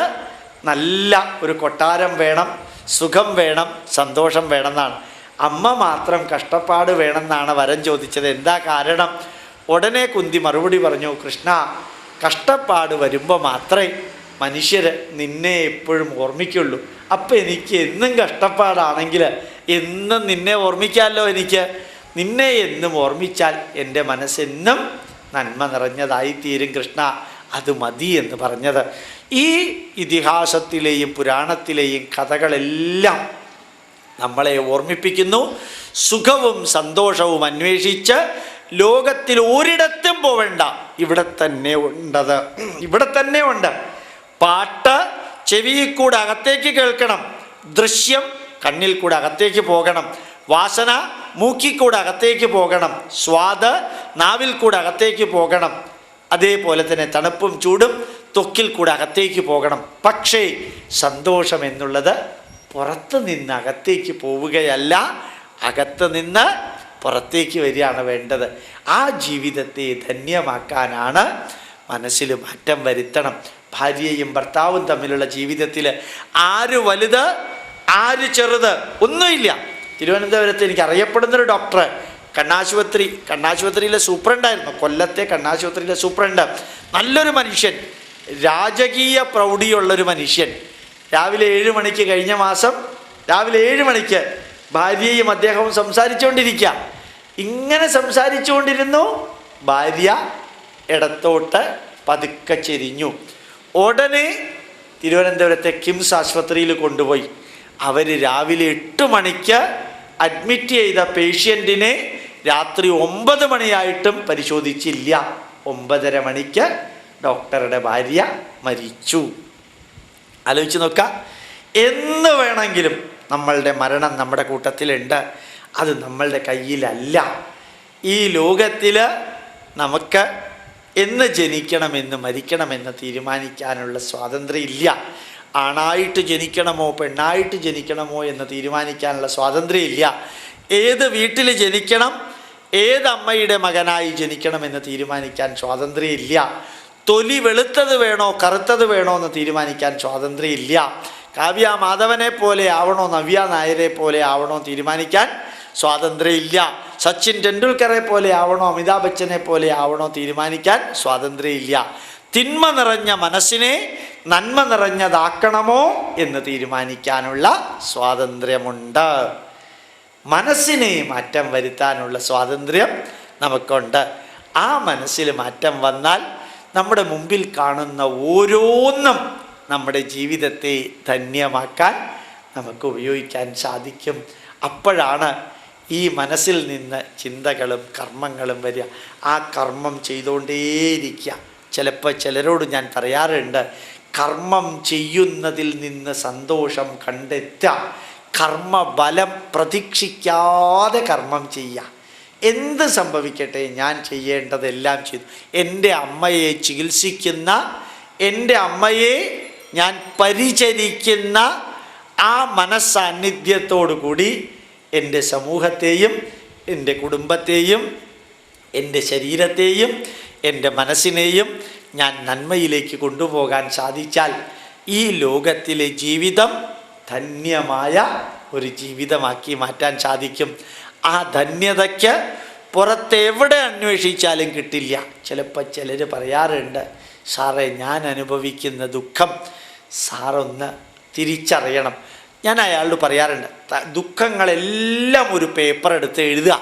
നല്ല ഒരു കൊട്ടാരം വേണം, സുഖം വേണം, സന്തോഷം വേണമെന്നാണ്. അമ്മ മാത്രം കഷ്ടപ്പാട് വേണമെന്നാണ് വരം ചോദിച്ചത്. എന്താ കാരണം? ഉടനെ കുന്തി മറുപടി പറഞ്ഞു, കൃഷ്ണ, കഷ്ടപ്പാട് വരുമ്പോൾ മാത്രമേ മനുഷ്യർ നിന്നെ എപ്പോഴും ഓർമ്മിക്കുള്ളൂ. അപ്പം എനിക്ക് എന്നും കഷ്ടപ്പാടാണെങ്കിൽ എന്നും നിന്നെ ഓർമ്മിക്കാമല്ലോ. എനിക്ക് നിന്നെ എന്നും ഓർമ്മിച്ചാൽ എൻ്റെ മനസ്സെന്നും നന്മ നിറഞ്ഞതായിത്തീരും കൃഷ്ണ, അത് മതി എന്ന് പറഞ്ഞത്. ഈ ഇതിഹാസത്തിലെയും പുരാണത്തിലെയും കഥകളെല്ലാം നമ്മളെ ഓർമ്മിപ്പിക്കുന്നു, സുഖവും സന്തോഷവും അന്വേഷിച്ച് ലോകത്തിൽ ഒരിടത്തും പോവേണ്ട, ഇവിടെ തന്നെ ഉണ്ടത്, ഇവിടെ തന്നെ ഉണ്ട്. പാട്ട് ചെവിയിൽ കൂടെ അകത്തേക്ക് കേൾക്കണം, ദൃശ്യം കണ്ണിൽ കൂടെ അകത്തേക്ക് പോകണം, വാസന മൂക്കിൽ കൂടെ അകത്തേക്ക് പോകണം, സ്വാദ് നാവിൽ കൂടെ അകത്തേക്ക് പോകണം, അതേപോലെ തന്നെ തണുപ്പും ചൂടും ത്വക്കിൽ കൂടെ അകത്തേക്ക് പോകണം. പക്ഷേ സന്തോഷം എന്നുള്ളത് പുറത്ത് നിന്ന് അകത്തേക്ക് പോവുകയല്ല, അകത്ത് നിന്ന് പുറത്തേക്ക് വരികയാണ് വേണ്ടത്. ആ ജീവിതത്തെ ധന്യമാക്കാനാണ് മനസ്സിൽ മാറ്റം വരുത്തണം. ഭാര്യയും ഭർത്താവും തമ്മിലുള്ള ജീവിതത്തിൽ ആര് വലുത് ആര് ചെറുത് ഒന്നുമില്ല. തിരുവനന്തപുരത്ത് എനിക്ക് അറിയപ്പെടുന്നൊരു ഡോക്ടർ, കണ്ണാശുപത്രിയിലെ സൂപ്രണ്ടായിരുന്നു, കൊല്ലത്തെ കണ്ണാശുപത്രിയിലെ സൂപ്രണ്ട്, നല്ലൊരു മനുഷ്യൻ, രാജകീയ പ്രൗഢിയുള്ളൊരു മനുഷ്യൻ. രാവിലെ 7 മണിക്ക്, കഴിഞ്ഞ മാസം രാവിലെ 7 മണിക്ക് ഭാര്യയും അദ്ദേഹവും സംസാരിച്ചുകൊണ്ടിരിക്കുക. ഇങ്ങനെ സംസാരിച്ചുകൊണ്ടിരുന്നു, ഭാര്യ ഇടത്തോട്ട് പതുക്കെ ചെരിഞ്ഞു. ഉടനെ തിരുവനന്തപുരത്തെ കിംസ് ആശുപത്രിയിൽ കൊണ്ടുപോയി. അവർ രാവിലെ 8 മണിക്ക് അഡ്മിറ്റ് ചെയ്ത പേഷ്യൻറ്റിനെ രാത്രി 9 മണിയായിട്ടും പരിശോധിച്ചില്ല. 9:30 മണിക്ക് ഡോക്ടറുടെ ഭാര്യ മരിച്ചു. ആലോചിച്ച് നോക്കാം. എന്ന് വേണമെങ്കിലും നമ്മളുടെ മരണം നമ്മുടെ കൂട്ടത്തിലുണ്ട്, അത് നമ്മളുടെ കയ്യിലല്ല. ഈ ലോകത്തിൽ നമുക്ക് എന്ന് ജനിക്കണമെന്ന് മരിക്കണമെന്ന് തീരുമാനിക്കാനുള്ള സ്വാതന്ത്ര്യം ഇല്ല. ആണായിട്ട് ജനിക്കണമോ പെണ്ണായിട്ട് ജനിക്കണമോ എന്ന് തീരുമാനിക്കാനുള്ള സ്വാതന്ത്ര്യം ഇല്ല. ഏത് വീട്ടിൽ ജനിക്കണം, ഏത് അമ്മയുടെ മകനായി ജനിക്കണമെന്ന് തീരുമാനിക്കാൻ സ്വാതന്ത്ര്യം ഇല്ല. തൊലി വെളുത്തത് വേണോ കറുത്തത് വേണോ എന്ന് തീരുമാനിക്കാൻ സ്വാതന്ത്ര്യം ഇല്ല. കാവ്യ മാധവനെ പോലെ ആവണോ നവ്യ നായരെ പോലെ ആവണോ തീരുമാനിക്കാൻ സ്വാതന്ത്ര്യം ഇല്ല. സച്ചിൻ ടെണ്ടുൽക്കറെ പോലെ ആവണോ അമിതാഭ് ബച്ചനെ പോലെ ആവണോ തീരുമാനിക്കാൻ സ്വാതന്ത്ര്യം ഇല്ല. തിന്മ നിറഞ്ഞ മനസ്സിനെ നന്മ നിറഞ്ഞതാക്കണമോ എന്ന് തീരുമാനിക്കാനുള്ള സ്വാതന്ത്ര്യമുണ്ട്. മനസ്സിനെ മാറ്റം വരുത്താനുള്ള സ്വാതന്ത്ര്യം നമുക്കുണ്ട്. ആ മനസ്സിൽ മാറ്റം വന്നാൽ നമ്മുടെ മുമ്പിൽ കാണുന്ന ഓരോന്നും നമ്മുടെ ജീവിതത്തെ ധന്യമാക്കാൻ നമുക്ക് ഉപയോഗിക്കാൻ സാധിക്കും. അപ്പോഴാണ് ഈ മനസ്സിൽ നിന്ന് ചിന്തകളും കർമ്മങ്ങളും വരിക. ആ കർമ്മം ചെയ്തുകൊണ്ടേയിരിക്കുക. ചിലപ്പോൾ ചിലരോട് ഞാൻ പറയാറുണ്ട്, കർമ്മം ചെയ്യുന്നതിൽ നിന്ന് സന്തോഷം കണ്ടെത്തുക. കർമ്മബലം പ്രതീക്ഷിക്കാതെ കർമ്മം ചെയ്യുക. എന്ത് സംഭവിക്കട്ടെ, ഞാൻ ചെയ്യേണ്ടതെല്ലാം ചെയ്തു. എൻ്റെ അമ്മയെ ചികിത്സിക്കുന്ന, എൻ്റെ അമ്മയെ ഞാൻ പരിചരിക്കുന്ന ആ മനസ്സാന്നിധ്യത്തോടു കൂടി എൻ്റെ സമൂഹത്തെയും എൻ്റെ കുടുംബത്തെയും എൻ്റെ ശരീരത്തെയും എൻ്റെ മനസ്സിനെയും ഞാൻ നന്മയിലേക്ക് കൊണ്ടുപോകാൻ സാധിച്ചാൽ ഈ ലോകത്തിലെ ജീവിതം ധന്യമായ ഒരു ജീവിതമാക്കി മാറ്റാൻ സാധിക്കും. ആ ധന്യതയ്ക്ക് പുറത്തെവിടെ അന്വേഷിച്ചാലും കിട്ടില്ല. ചിലപ്പോൾ ചിലർ പറയാറുണ്ട്, സാറേ ഞാൻ അനുഭവിക്കുന്ന ദുഃഖം സാറൊന്ന് തിരിച്ചറിയണം. ഞാൻ അയാളോട് പറയാറുണ്ട്, ദുഃഖങ്ങളെല്ലാം ഒരു പേപ്പർ എടുത്ത് എഴുതുക.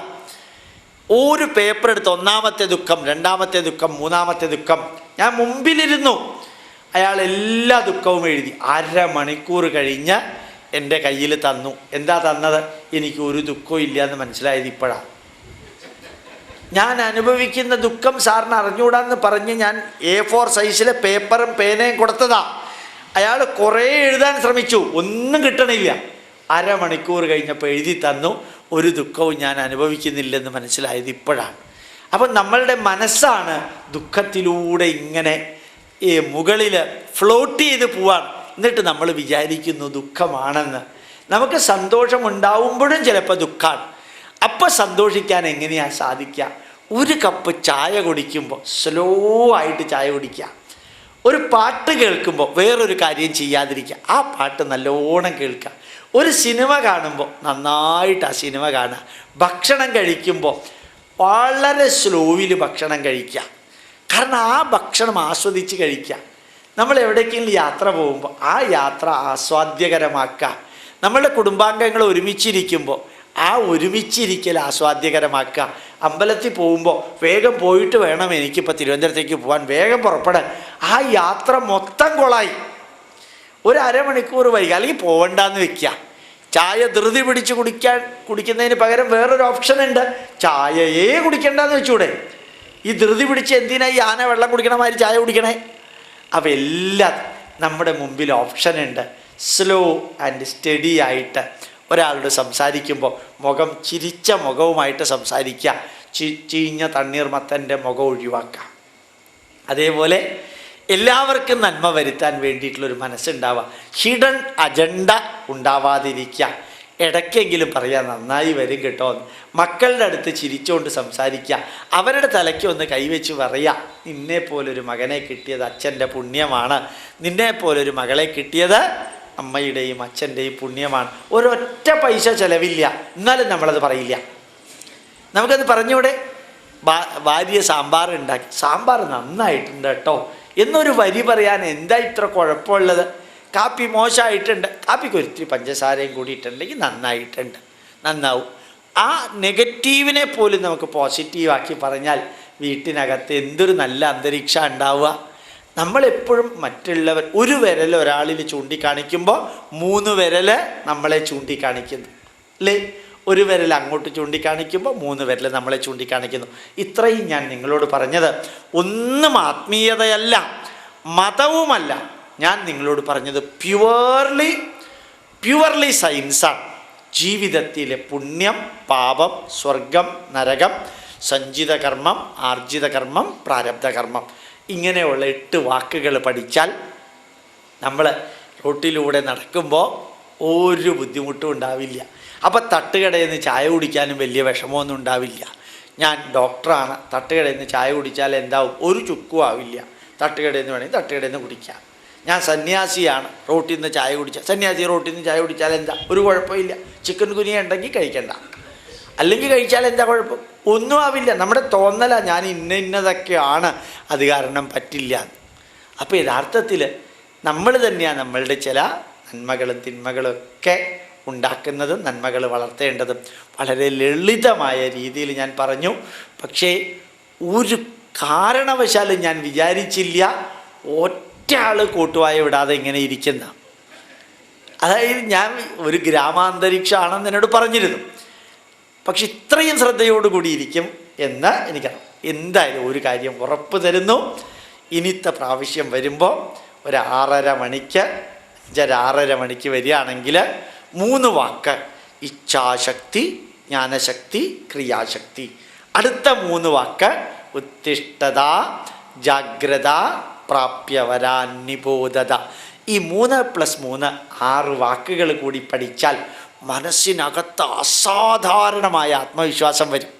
ഒരു പേപ്പർ എടുത്ത് ഒന്നാമത്തെ ദുഃഖം, രണ്ടാമത്തെ ദുഃഖം, മൂന്നാമത്തെ ദുഃഖം. ഞാൻ മുമ്പിലിരുന്നു, അയാൾ എല്ലാ ദുഃഖവും എഴുതി. 1/2 മണിക്കൂർ കഴിഞ്ഞ് എൻ്റെ കയ്യിൽ തന്നു. എന്താ തന്നത്? എനിക്ക് ഒരു ദുഃഖവും ഇല്ല എന്ന് മനസ്സിലായത് ഇപ്പോഴാണ്. ഞാൻ അനുഭവിക്കുന്ന ദുഃഖം സാറിന് അറിഞ്ഞുകൂടാന്ന് പറഞ്ഞ് ഞാൻ A4 സൈസിലെ പേപ്പറും പേനയും കൊടുത്തതാ. അയാൾ കുറേ എഴുതാൻ ശ്രമിച്ചു, ഒന്നും കിട്ടണില്ല. 1/2 മണിക്കൂർ കഴിഞ്ഞപ്പോൾ എഴുതി തന്നു. ഒരു ദുഃഖവും ഞാൻ അനുഭവിക്കുന്നില്ലെന്ന് മനസ്സിലായത് ഇപ്പോഴാണ്. അപ്പം നമ്മളുടെ മനസ്സാണ് ദുഃഖത്തിലൂടെ ഇങ്ങനെ മുകളിൽ ഫ്ലോട്ട് ചെയ്ത് പോവാണ്. എന്നിട്ട് നമ്മൾ വിചാരിക്കുന്നു ദുഃഖമാണെന്ന്. നമുക്ക് സന്തോഷമുണ്ടാവുമ്പോഴും ചിലപ്പോൾ ദുഃഖമാണ്. അപ്പം സന്തോഷിക്കാൻ എങ്ങനെയാണ് സാധിക്കുക? ഒരു കപ്പ് ചായ കുടിക്കുമ്പോൾ സ്ലോ ആയിട്ട് ചായ കുടിക്കുക. ഒരു പാട്ട് കേൾക്കുമ്പോൾ വേറൊരു കാര്യം ചെയ്യാതിരിക്കുക, ആ പാട്ട് നല്ലോണം കേൾക്കുക. ഒരു സിനിമ കാണുമ്പോൾ നന്നായിട്ട് ആ സിനിമ കാണുക. ഭക്ഷണം കഴിക്കുമ്പോൾ വളരെ സ്ലോയിൽ ഭക്ഷണം കഴിക്കുക. കാരണം ആ ഭക്ഷണം ആസ്വദിച്ച് കഴിക്കുക. നമ്മൾ എവിടേക്കെങ്കിലും യാത്ര പോകുമ്പോൾ ആ യാത്ര ആസ്വാദ്യകരമാക്കുക. നമ്മളുടെ കുടുംബാംഗങ്ങൾ ഒരുമിച്ചിരിക്കുമ്പോൾ ആ ഒരുമിച്ചിരിക്കൽ ആസ്വാദ്യകരമാക്കുക. അമ്പലത്തിൽ പോകുമ്പോൾ വേഗം പോയിട്ട് വേണം എനിക്കിപ്പോൾ തിരുവനന്തപുരത്തേക്ക് പോകാൻ, വേഗം പുറപ്പെടാൻ. ആ യാത്ര മൊത്തം കൊളായി. ഒരു അരമണിക്കൂർ വൈകി അല്ലെങ്കിൽ പോകണ്ടെന്ന് വെക്കുക. ചായ ധൃതി പിടിച്ച് കുടിക്കുന്നതിന് പകരം വേറൊരു ഓപ്ഷൻ ഉണ്ട്, ചായയേ കുടിക്കണ്ടെന്ന് വെച്ചൂടെ. ഈ ധൃതി പിടിച്ച് എന്തിനാ ഈ ആന വെള്ളം കുടിക്കണ മാതിരി ചായ കുടിക്കണേ? അപ്പോൾ എല്ലാം നമ്മുടെ മുമ്പിൽ ഓപ്ഷൻ ഉണ്ട്. സ്ലോ ആൻഡ് സ്റ്റഡി ആയിട്ട് ഒരാളോട് സംസാരിക്കുമ്പോൾ മുഖം ചിരിച്ച മുഖവുമായിട്ട് സംസാരിക്കുക. ചീഞ്ഞ തണ്ണീർമത്തൻ്റെ മുഖം ഒഴിവാക്കുക. അതേപോലെ എല്ലാവർക്കും നന്മ വരുത്താൻ വേണ്ടിയിട്ടുള്ളൊരു മനസ്സുണ്ടാവുക. Hidden agenda ഉണ്ടാവാതിരിക്കുക. ഇടയ്ക്കെങ്കിലും പറയാം നന്നായി വരും കേട്ടോ. മക്കളുടെ അടുത്ത് ചിരിച്ചുകൊണ്ട് സംസാരിക്കുക. അവരുടെ തലയ്ക്ക് ഒന്ന് കൈവച്ച് പറയുക, നിന്നെപ്പോലൊരു മകനെ കിട്ടിയത് അച്ഛൻ്റെ പുണ്യമാണ്, നിന്നെപ്പോലൊരു മകളെ കിട്ടിയത് അമ്മയുടെയും അച്ഛൻ്റെയും പുണ്യമാണ്. ഒരൊറ്റ പൈസ ചിലവില്ല, എന്നാലും നമ്മളത് പറയില്ല. നമുക്കത് പറഞ്ഞൂടെ? ഭാര്യ സാമ്പാർ ഉണ്ടാക്കി, സാമ്പാർ നന്നായിട്ടുണ്ട് കേട്ടോ എന്നൊരു വരി പറയാൻ എന്താ ഇത്ര കുഴപ്പമുള്ളത്? കാപ്പി മോശമായിട്ടുണ്ട്, കാപ്പിക്ക് ഒരിത്തിരി പഞ്ചസാരയും കൂടിയിട്ടുണ്ടെങ്കിൽ നന്നായിട്ടുണ്ട്, നന്നാവും. ആ നെഗറ്റീവിനെ പോലും നമുക്ക് പോസിറ്റീവാക്കി പറഞ്ഞാൽ വീട്ടിനകത്ത് എന്തൊരു നല്ല അന്തരീക്ഷം ഉണ്ടാവുക. നമ്മളെപ്പോഴും മറ്റുള്ളവർ ഒരു വിരൽ ഒരാളിൽ ചൂണ്ടിക്കാണിക്കുമ്പോൾ 3 വിരൽ നമ്മളെ ചൂണ്ടിക്കാണിക്കുന്നു അല്ലേ? ഒരു വിരൽ അങ്ങോട്ട് ചൂണ്ടിക്കാണിക്കുമ്പോൾ 3 വിരൽ നമ്മളെ ചൂണ്ടിക്കാണിക്കുന്നു. ഇത്രയും ഞാൻ നിങ്ങളോട് പറഞ്ഞത് ഒന്നും ആത്മീയതയല്ല, മതവുമല്ല. ഞാൻ നിങ്ങളോട് പറഞ്ഞത് പ്യുവർലി സയൻസാണ്. ജീവിതത്തിലെ പുണ്യം, പാപം, സ്വർഗം, നരകം, സഞ്ചിത കർമ്മം, ആർജിത കർമ്മം, പ്രാരബ്ധ കർമ്മം, ഇങ്ങനെയുള്ള 8 വാക്കുകൾ പഠിച്ചാൽ നമ്മൾ റോട്ടിലൂടെ നടക്കുമ്പോൾ ഒരു ബുദ്ധിമുട്ടും ഉണ്ടാവില്ല. അപ്പം തട്ടുകടയിൽ നിന്ന് ചായ കുടിക്കാനും വലിയ വിഷമമൊന്നും ഉണ്ടാവില്ല. ഞാൻ ഡോക്ടറാണ്, തട്ടുകടയിൽ നിന്ന് ചായ കുടിച്ചാൽ എന്താവും? ഒരു ചുക്കും ആവില്ല. തട്ടുകടയിൽ നിന്ന് വേണമെങ്കിൽ തട്ടുകടയിൽ നിന്ന് കുടിക്കാം. ഞാൻ സന്യാസിയാണ്, റോട്ടിൽ നിന്ന് ചായ കുടിച്ചാൽ, സന്യാസി റോട്ടിൽ നിന്ന് ചായ കുടിച്ചാൽ എന്താ? ഒരു കുഴപ്പമില്ല. ചിക്കൻ ഗുനിയ ഉണ്ടെങ്കിൽ കഴിക്കണ്ട, അല്ലെങ്കിൽ കഴിച്ചാൽ എന്താ കുഴപ്പം? ഒന്നും ആവില്ല. നമ്മുടെ തോന്നലാണ് ഞാൻ ഇന്നതൊക്കെയാണ്, അത് കാരണം പറ്റില്ല. അപ്പോൾ യഥാർത്ഥത്തിൽ നമ്മൾ തന്നെയാണ് നമ്മളുടെ ചില നന്മകളും തിന്മകളും ഒക്കെ ഉണ്ടാക്കുന്നതും നന്മകൾ വളർത്തേണ്ടതും. വളരെ ലളിതമായ രീതിയിൽ ഞാൻ പറഞ്ഞു. പക്ഷേ ഒരു കാരണവശാലും ഞാൻ വിചാരിച്ചില്ല ഒറ്റ ആൾ കൂട്ടുവായ വിടാതെ ഇങ്ങനെ ഇരിക്കുന്ന. അതായത് ഞാൻ ഒരു ഗ്രാമാന്തരീക്ഷമാണെന്ന് എന്നോട് പറഞ്ഞിരുന്നു, പക്ഷെ ഇത്രയും ശ്രദ്ധയോടുകൂടി ഇരിക്കും എന്ന് എനിക്കറിയാം. എന്തായാലും ഒരു കാര്യം ഉറപ്പ് തരുന്നു, ഇനിത്തെ പ്രാവശ്യം വരുമ്പോൾ ഒരു 6:30 മണിക്ക് 5:30 മണിക്ക് വരികയാണെങ്കിൽ 3 വാക്ക്: ഇച്ഛാശക്തി, ജ്ഞാനശക്തി, ക്രിയാശക്തി. അടുത്ത 3 വാക്ക്: ഉത്തിഷ്ഠത, ജാഗ്രത, പ്രാപ്യവരാ, നിബോധത. ഈ 3+3 6 വാക്കുകൾ കൂടി പഠിച്ചാൽ മനസ്സിനകത്ത് അസാധാരണമായ ആത്മവിശ്വാസം വരും.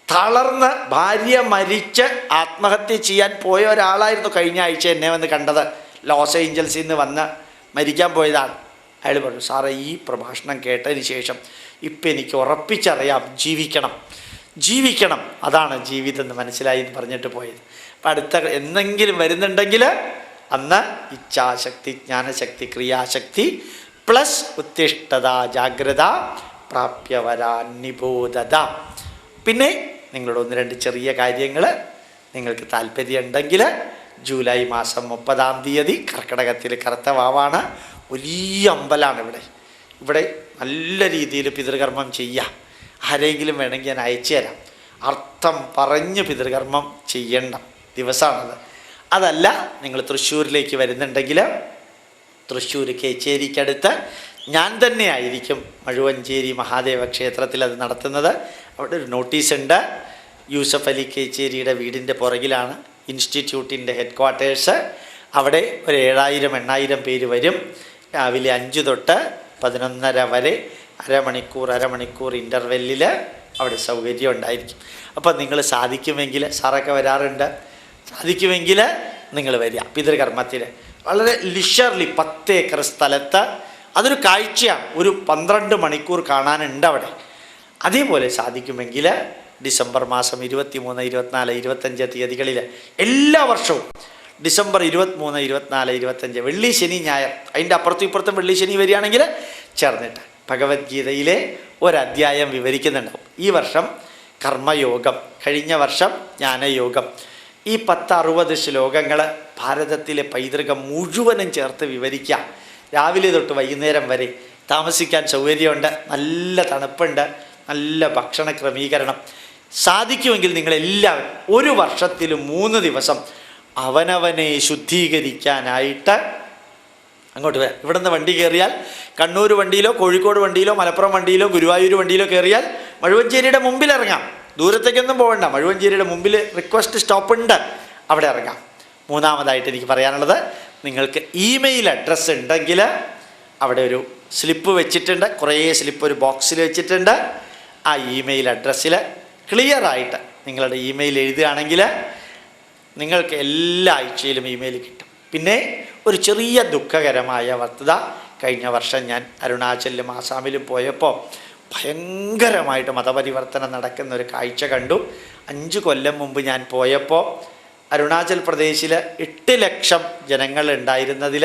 തളർന്ന് ഭാര്യ മരിച്ച് ആത്മഹത്യ ചെയ്യാൻ പോയ ഒരാളായിരുന്നു കഴിഞ്ഞ ആഴ്ച എന്നെ വന്ന് കണ്ടത്. ലോസ് ഏഞ്ചൽസിൽ നിന്ന് വന്ന് മരിക്കാൻ പോയതാണ്. അയാൾ പറഞ്ഞു, സാറേ ഈ പ്രഭാഷണം കേട്ടതിന് ശേഷം ഇപ്പം എനിക്ക് ഉറപ്പിച്ചറിയാം, ജീവിക്കണം, അതാണ് ജീവിതം എന്ന് മനസ്സിലായി എന്ന് പറഞ്ഞിട്ട് പോയത്. അപ്പം അടുത്ത എന്തെങ്കിലും വരുന്നുണ്ടെങ്കിൽ അന്ന് ഇച്ഛാശക്തി, ജ്ഞാനശക്തി, ക്രിയാശക്തി പ്ലസ് ഉത്തിഷ്ഠത, ജാഗ്രത, പ്രാപ്യവരാ, നിബോധത. പിന്നെ നിങ്ങളോട് 1-2 ചെറിയ കാര്യങ്ങൾ നിങ്ങൾക്ക് താല്പര്യമുണ്ടെങ്കിൽ ജൂലൈ മാസം 30-ാം തീയതി കർക്കിടകത്തിൽ കറുത്ത വാവാണ്. വലിയ അമ്പലമാണ് ഇവിടെ നല്ല രീതിയിൽ പിതൃകർമ്മം ചെയ്യാം. ആരെങ്കിലും വേണമെങ്കിൽ ഞാൻ അയച്ചു തരാം. അർത്ഥം പറഞ്ഞ് പിതൃകർമ്മം ചെയ്യേണ്ട ദിവസമാണത്. അതല്ല നിങ്ങൾ തൃശ്ശൂരിലേക്ക് വരുന്നുണ്ടെങ്കിൽ തൃശ്ശൂർ കേച്ചേരിക്കടുത്ത് ഞാൻ തന്നെ ആയിരിക്കും മഴുവഞ്ചേരി മഹാദേവ ക്ഷേത്രത്തിൽ അത് നടത്തുന്നത്. അവിടെ ഒരു നോട്ടീസുണ്ട്. യൂസഫ് അലി കേച്ചേരിയുടെ വീടിൻ്റെ പുറകിലാണ് ഇൻസ്റ്റിറ്റ്യൂട്ടിൻ്റെ ഹെഡ്ക്വാർട്ടേഴ്സ്. അവിടെ ഒരു 7000-8000 പേര് വരും. രാവിലെ 5 തൊട്ട് 11:30 വരെ അരമണിക്കൂർ ഇൻ്റർവെല്ലിൽ അവിടെ സൗകര്യം ഉണ്ടായിരിക്കും. അപ്പം നിങ്ങൾ സാധിക്കുമെങ്കിൽ, സാറൊക്കെ വരാറുണ്ട്, സാധിക്കുമെങ്കിൽ നിങ്ങൾ വരിക. പിതൃകർമ്മത്തിൽ വളരെ ലിഷർലി 10 ഏക്കർ സ്ഥലത്ത് അതൊരു കാഴ്ചയാണ്. ഒരു 12 മണിക്കൂർ കാണാനുണ്ട് അവിടെ. അതേപോലെ സാധിക്കുമെങ്കിൽ ഡിസംബർ മാസം 23, 24, 25 തീയതികളിൽ എല്ലാ വർഷവും ഡിസംബർ 23, 24, 25 വെള്ളി, ശനി, ഞായർ, അതിൻ്റെ അപ്പുറത്തും ഇപ്പുറത്തും വെള്ളി ശനി വരികയാണെങ്കിൽ ചേർന്നിട്ട് ഭഗവത്ഗീതയിലെ ഒരധ്യായം വിവരിക്കുന്നുണ്ടാവും. ഈ വർഷം കർമ്മയോഗം, കഴിഞ്ഞ വർഷം ജ്ഞാനയോഗം. ഈ 10-60 ശ്ലോകങ്ങൾ ഭാരതത്തിലെ പൈതൃകം മുഴുവനും ചേർത്ത് വിവരിക്കുക. രാവിലെ തൊട്ട് വൈകുന്നേരം വരെ താമസിക്കാൻ സൗകര്യമുണ്ട്, നല്ല തണുപ്പുണ്ട്, നല്ല ഭക്ഷണ ക്രമീകരണം. സാധിക്കുമെങ്കിൽ നിങ്ങളെല്ലാവരും ഒരു വർഷത്തിൽ 3 ദിവസം അവനവനെ ശുദ്ധീകരിക്കാനായിട്ട് അങ്ങോട്ട് വരാം. ഇവിടെ നിന്ന് വണ്ടി കയറിയാൽ കണ്ണൂർ വണ്ടിയിലോ കോഴിക്കോട് വണ്ടിയിലോ മലപ്പുറം വണ്ടിയിലോ ഗുരുവായൂർ വണ്ടിയിലോ കയറിയാൽ മഴുവഞ്ചേരിയുടെ മുമ്പിൽ ഇറങ്ങാം. ദൂരത്തേക്കൊന്നും പോകണ്ട, മഴുവഞ്ചേരിയുടെ മുമ്പിൽ റിക്വസ്റ്റ് സ്റ്റോപ്പ് ഉണ്ട്, അവിടെ ഇറങ്ങാം. മൂന്നാമതായിട്ട് എനിക്ക് പറയാനുള്ളത്, നിങ്ങൾക്ക് ഇമെയിൽ അഡ്രസ്സ് ഉണ്ടെങ്കിൽ അവിടെ ഒരു സ്ലിപ്പ് വെച്ചിട്ടുണ്ട്, കുറേ സ്ലിപ്പ് ഒരു ബോക്സിൽ വെച്ചിട്ടുണ്ട്. ആ ഇമെയിൽ അഡ്രസ്സിൽ ക്ലിയറായിട്ട് നിങ്ങളുടെ ഇമെയിൽ എഴുതുകയാണെങ്കിൽ നിങ്ങൾക്ക് എല്ലാ ആഴ്ചയിലും ഇമെയിൽ കിട്ടും. പിന്നെ ഒരു ചെറിയ ദുഃഖകരമായ വസ്തുത, കഴിഞ്ഞ വർഷം ഞാൻ അരുണാചലിലും ആസാമിലും പോയപ്പോൾ ഭയങ്കരമായിട്ട് മതപരിവർത്തനം നടക്കുന്ന ഒരു കാഴ്ച കണ്ടു. 5 കൊല്ലം മുമ്പ് ഞാൻ പോയപ്പോൾ അരുണാചൽ പ്രദേശിൽ 8 ലക്ഷം ജനങ്ങൾ ഉണ്ടായിരുന്നതിൽ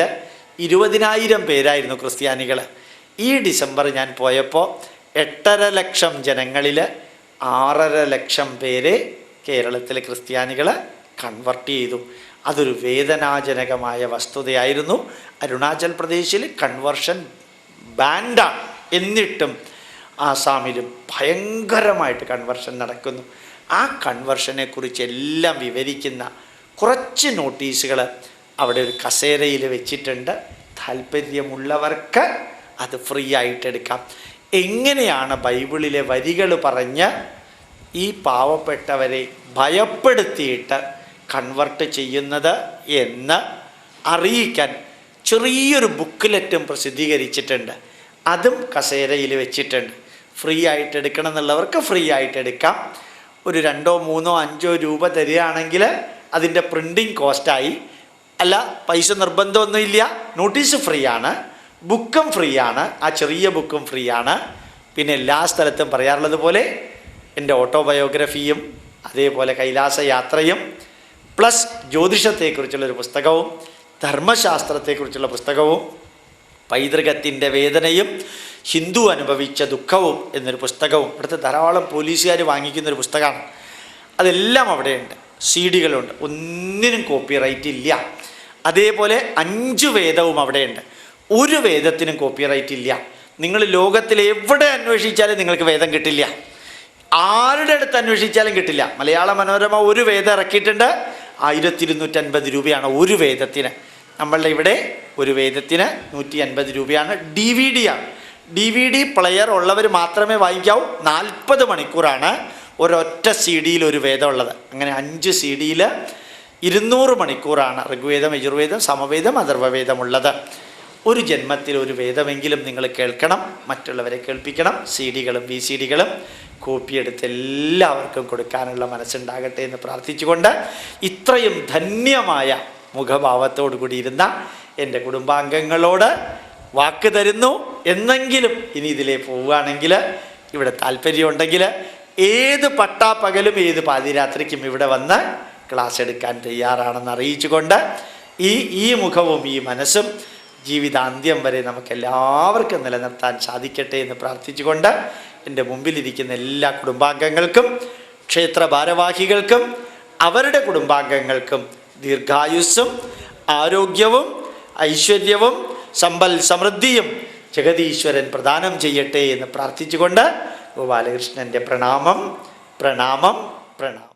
20,000 പേരായിരുന്നു ക്രിസ്ത്യാനികൾ. ഈ ഡിസംബർ ഞാൻ പോയപ്പോൾ 8.5 ലക്ഷം ജനങ്ങളിൽ 6.5 ലക്ഷം പേരെ കേരളത്തിലെ ക്രിസ്ത്യാനികൾ കൺവെർട്ട് ചെയ്തു. അതൊരു വേദനാജനകമായ വസ്തുതയായിരുന്നു. അരുണാചൽ പ്രദേശിൽ കൺവെർഷൻ ബാൻഡാണ്, എന്നിട്ടും ആസാമിലും ഭയങ്കരമായിട്ട് കൺവെർഷൻ നടക്കുന്നു. ആ കൺവെർഷനെ കുറിച്ച് എല്ലാം വിവരിക്കുന്ന കുറച്ച് നോട്ടീസുകൾ അവിടെ ഒരു കസേരയിൽ വെച്ചിട്ടുണ്ട്. താല്പര്യമുള്ളവർക്ക് അത് ഫ്രീ ആയിട്ട് എടുക്കാം. എങ്ങനെയാണ് ബൈബിളിലെ വരികൾ പറഞ്ഞ് ഈ പാവപ്പെട്ടവരെ ഭയപ്പെടുത്തിയിട്ട് കൺവെർട്ട് ചെയ്യുന്നത് എന്ന് അറിയിക്കാൻ ചെറിയൊരു ബുക്ക്ലെറ്റും പ്രസിദ്ധീകരിച്ചിട്ടുണ്ട്. അതും കസേരയിൽ വെച്ചിട്ടുണ്ട്. ഫ്രീ ആയിട്ട് എടുക്കണം എന്നുള്ളവർക്ക് ഫ്രീ ആയിട്ട് എടുക്കാം. ഒരു 2, 3, 5 രൂപ തരികയാണെങ്കിൽ അതിൻ്റെ പ്രിൻറ്റിങ് കോസ്റ്റായി. അല്ല, പൈസ നിർബന്ധമൊന്നുമില്ല. നോട്ടീസ് ഫ്രീ ആണ്, ബുക്കും ഫ്രീ ആണ്, ആ ചെറിയ ബുക്കും ഫ്രീ ആണ്. പിന്നെ എല്ലാ സ്ഥലത്തും പറയാറുള്ളത് പോലെ എൻ്റെ ഓട്ടോബയോഗ്രഫിയും അതേപോലെ കൈലാസ യാത്രയും പ്ലസ് ജ്യോതിഷത്തെക്കുറിച്ചുള്ളൊരു പുസ്തകവും ധർമ്മശാസ്ത്രത്തെക്കുറിച്ചുള്ള പുസ്തകവും പൈതൃകത്തിൻ്റെ വേദനയും ഹിന്ദു അനുഭവിച്ച ദുഃഖവും എന്നൊരു പുസ്തകവും ഇവിടുത്തെ ധാരാളം പോലീസുകാർ വാങ്ങിക്കുന്നൊരു പുസ്തകമാണ്. അതെല്ലാം അവിടെയുണ്ട്. CD കളുണ്ട്, ഒന്നിനും കോപ്പിറൈറ്റ് ഇല്ല. അതേപോലെ 5 വേദവും അവിടെയുണ്ട്. ഒരു വേദത്തിനും കോപ്പിറൈറ്റ് ഇല്ല. നിങ്ങൾ ലോകത്തിൽ എവിടെ അന്വേഷിച്ചാലും നിങ്ങൾക്ക് വേദം കിട്ടില്ല, ആരുടെ അടുത്ത് അന്വേഷിച്ചാലും കിട്ടില്ല. മലയാള മനോരമ ഒരു വേദം ഇറക്കിയിട്ടുണ്ട്, 1250 രൂപയാണ് ഒരു വേദത്തിന്. നമ്മളുടെ ഇവിടെ ഒരു വേദത്തിന് 150 രൂപയാണ്. DVD ആണ്. DVD പ്ലെയർ ഉള്ളവർ മാത്രമേ വാങ്ങിക്കാവൂ. 40 മണിക്കൂറാണ് ഒരൊറ്റ CD ഒരു വേദം ഉള്ളത്. അങ്ങനെ 5 CD 200 മണിക്കൂറാണ് ഋഗ്വേദം, യജുർവേദം, സമവേദം, അഥർവവേദമുള്ളത്. ഒരു ജന്മത്തിൽ ഒരു വേദമെങ്കിലും നിങ്ങൾ കേൾക്കണം, മറ്റുള്ളവരെ കേൾപ്പിക്കണം. CD കളും VCD കളും കോപ്പിയെടുത്ത് എല്ലാവർക്കും കൊടുക്കാനുള്ള മനസ്സുണ്ടാകട്ടെ എന്ന് പ്രാർത്ഥിച്ചുകൊണ്ട് ഇത്രയും ധന്യമായ മുഖഭാവത്തോടു കൂടി ഇരുന്ന എൻ്റെ കുടുംബാംഗങ്ങളോട് വാക്ക് തരുന്നു. എന്നെങ്കിലും ഇനി ഇതിലേ പോവുകയാണെങ്കിൽ, ഇവിടെ താല്പര്യമുണ്ടെങ്കിൽ ഏത് പട്ടാപ്പകലും ഏത് പാതിരാത്രിക്കും ഇവിടെ വന്ന് ക്ലാസ് എടുക്കാൻ തയ്യാറാണെന്ന് അറിയിച്ചുകൊണ്ട് ഈ മുഖവും ഈ മനസ്സും ജീവിതാന്ത്യം വരെ നമുക്കെല്ലാവർക്കും നിലനിർത്താൻ സാധിക്കട്ടെ എന്ന് പ്രാർത്ഥിച്ചുകൊണ്ട് എൻ്റെ മുമ്പിലിരിക്കുന്ന എല്ലാ കുടുംബാംഗങ്ങൾക്കും ക്ഷേത്ര ഭാരവാഹികൾക്കും അവരുടെ കുടുംബാംഗങ്ങൾക്കും ദീർഘായുസ്സും ആരോഗ്യവും ഐശ്വര്യവും സമ്പൽ സമൃദ്ധിയും ജഗതീശ്വരൻ പ്രദാനം ചെയ്യട്ടെ എന്ന് പ്രാർത്ഥിച്ചുകൊണ്ട് ഗോപാലകൃഷ്ണൻ്റെ പ്രണാമം പ്രണാമം പ്രണാമം.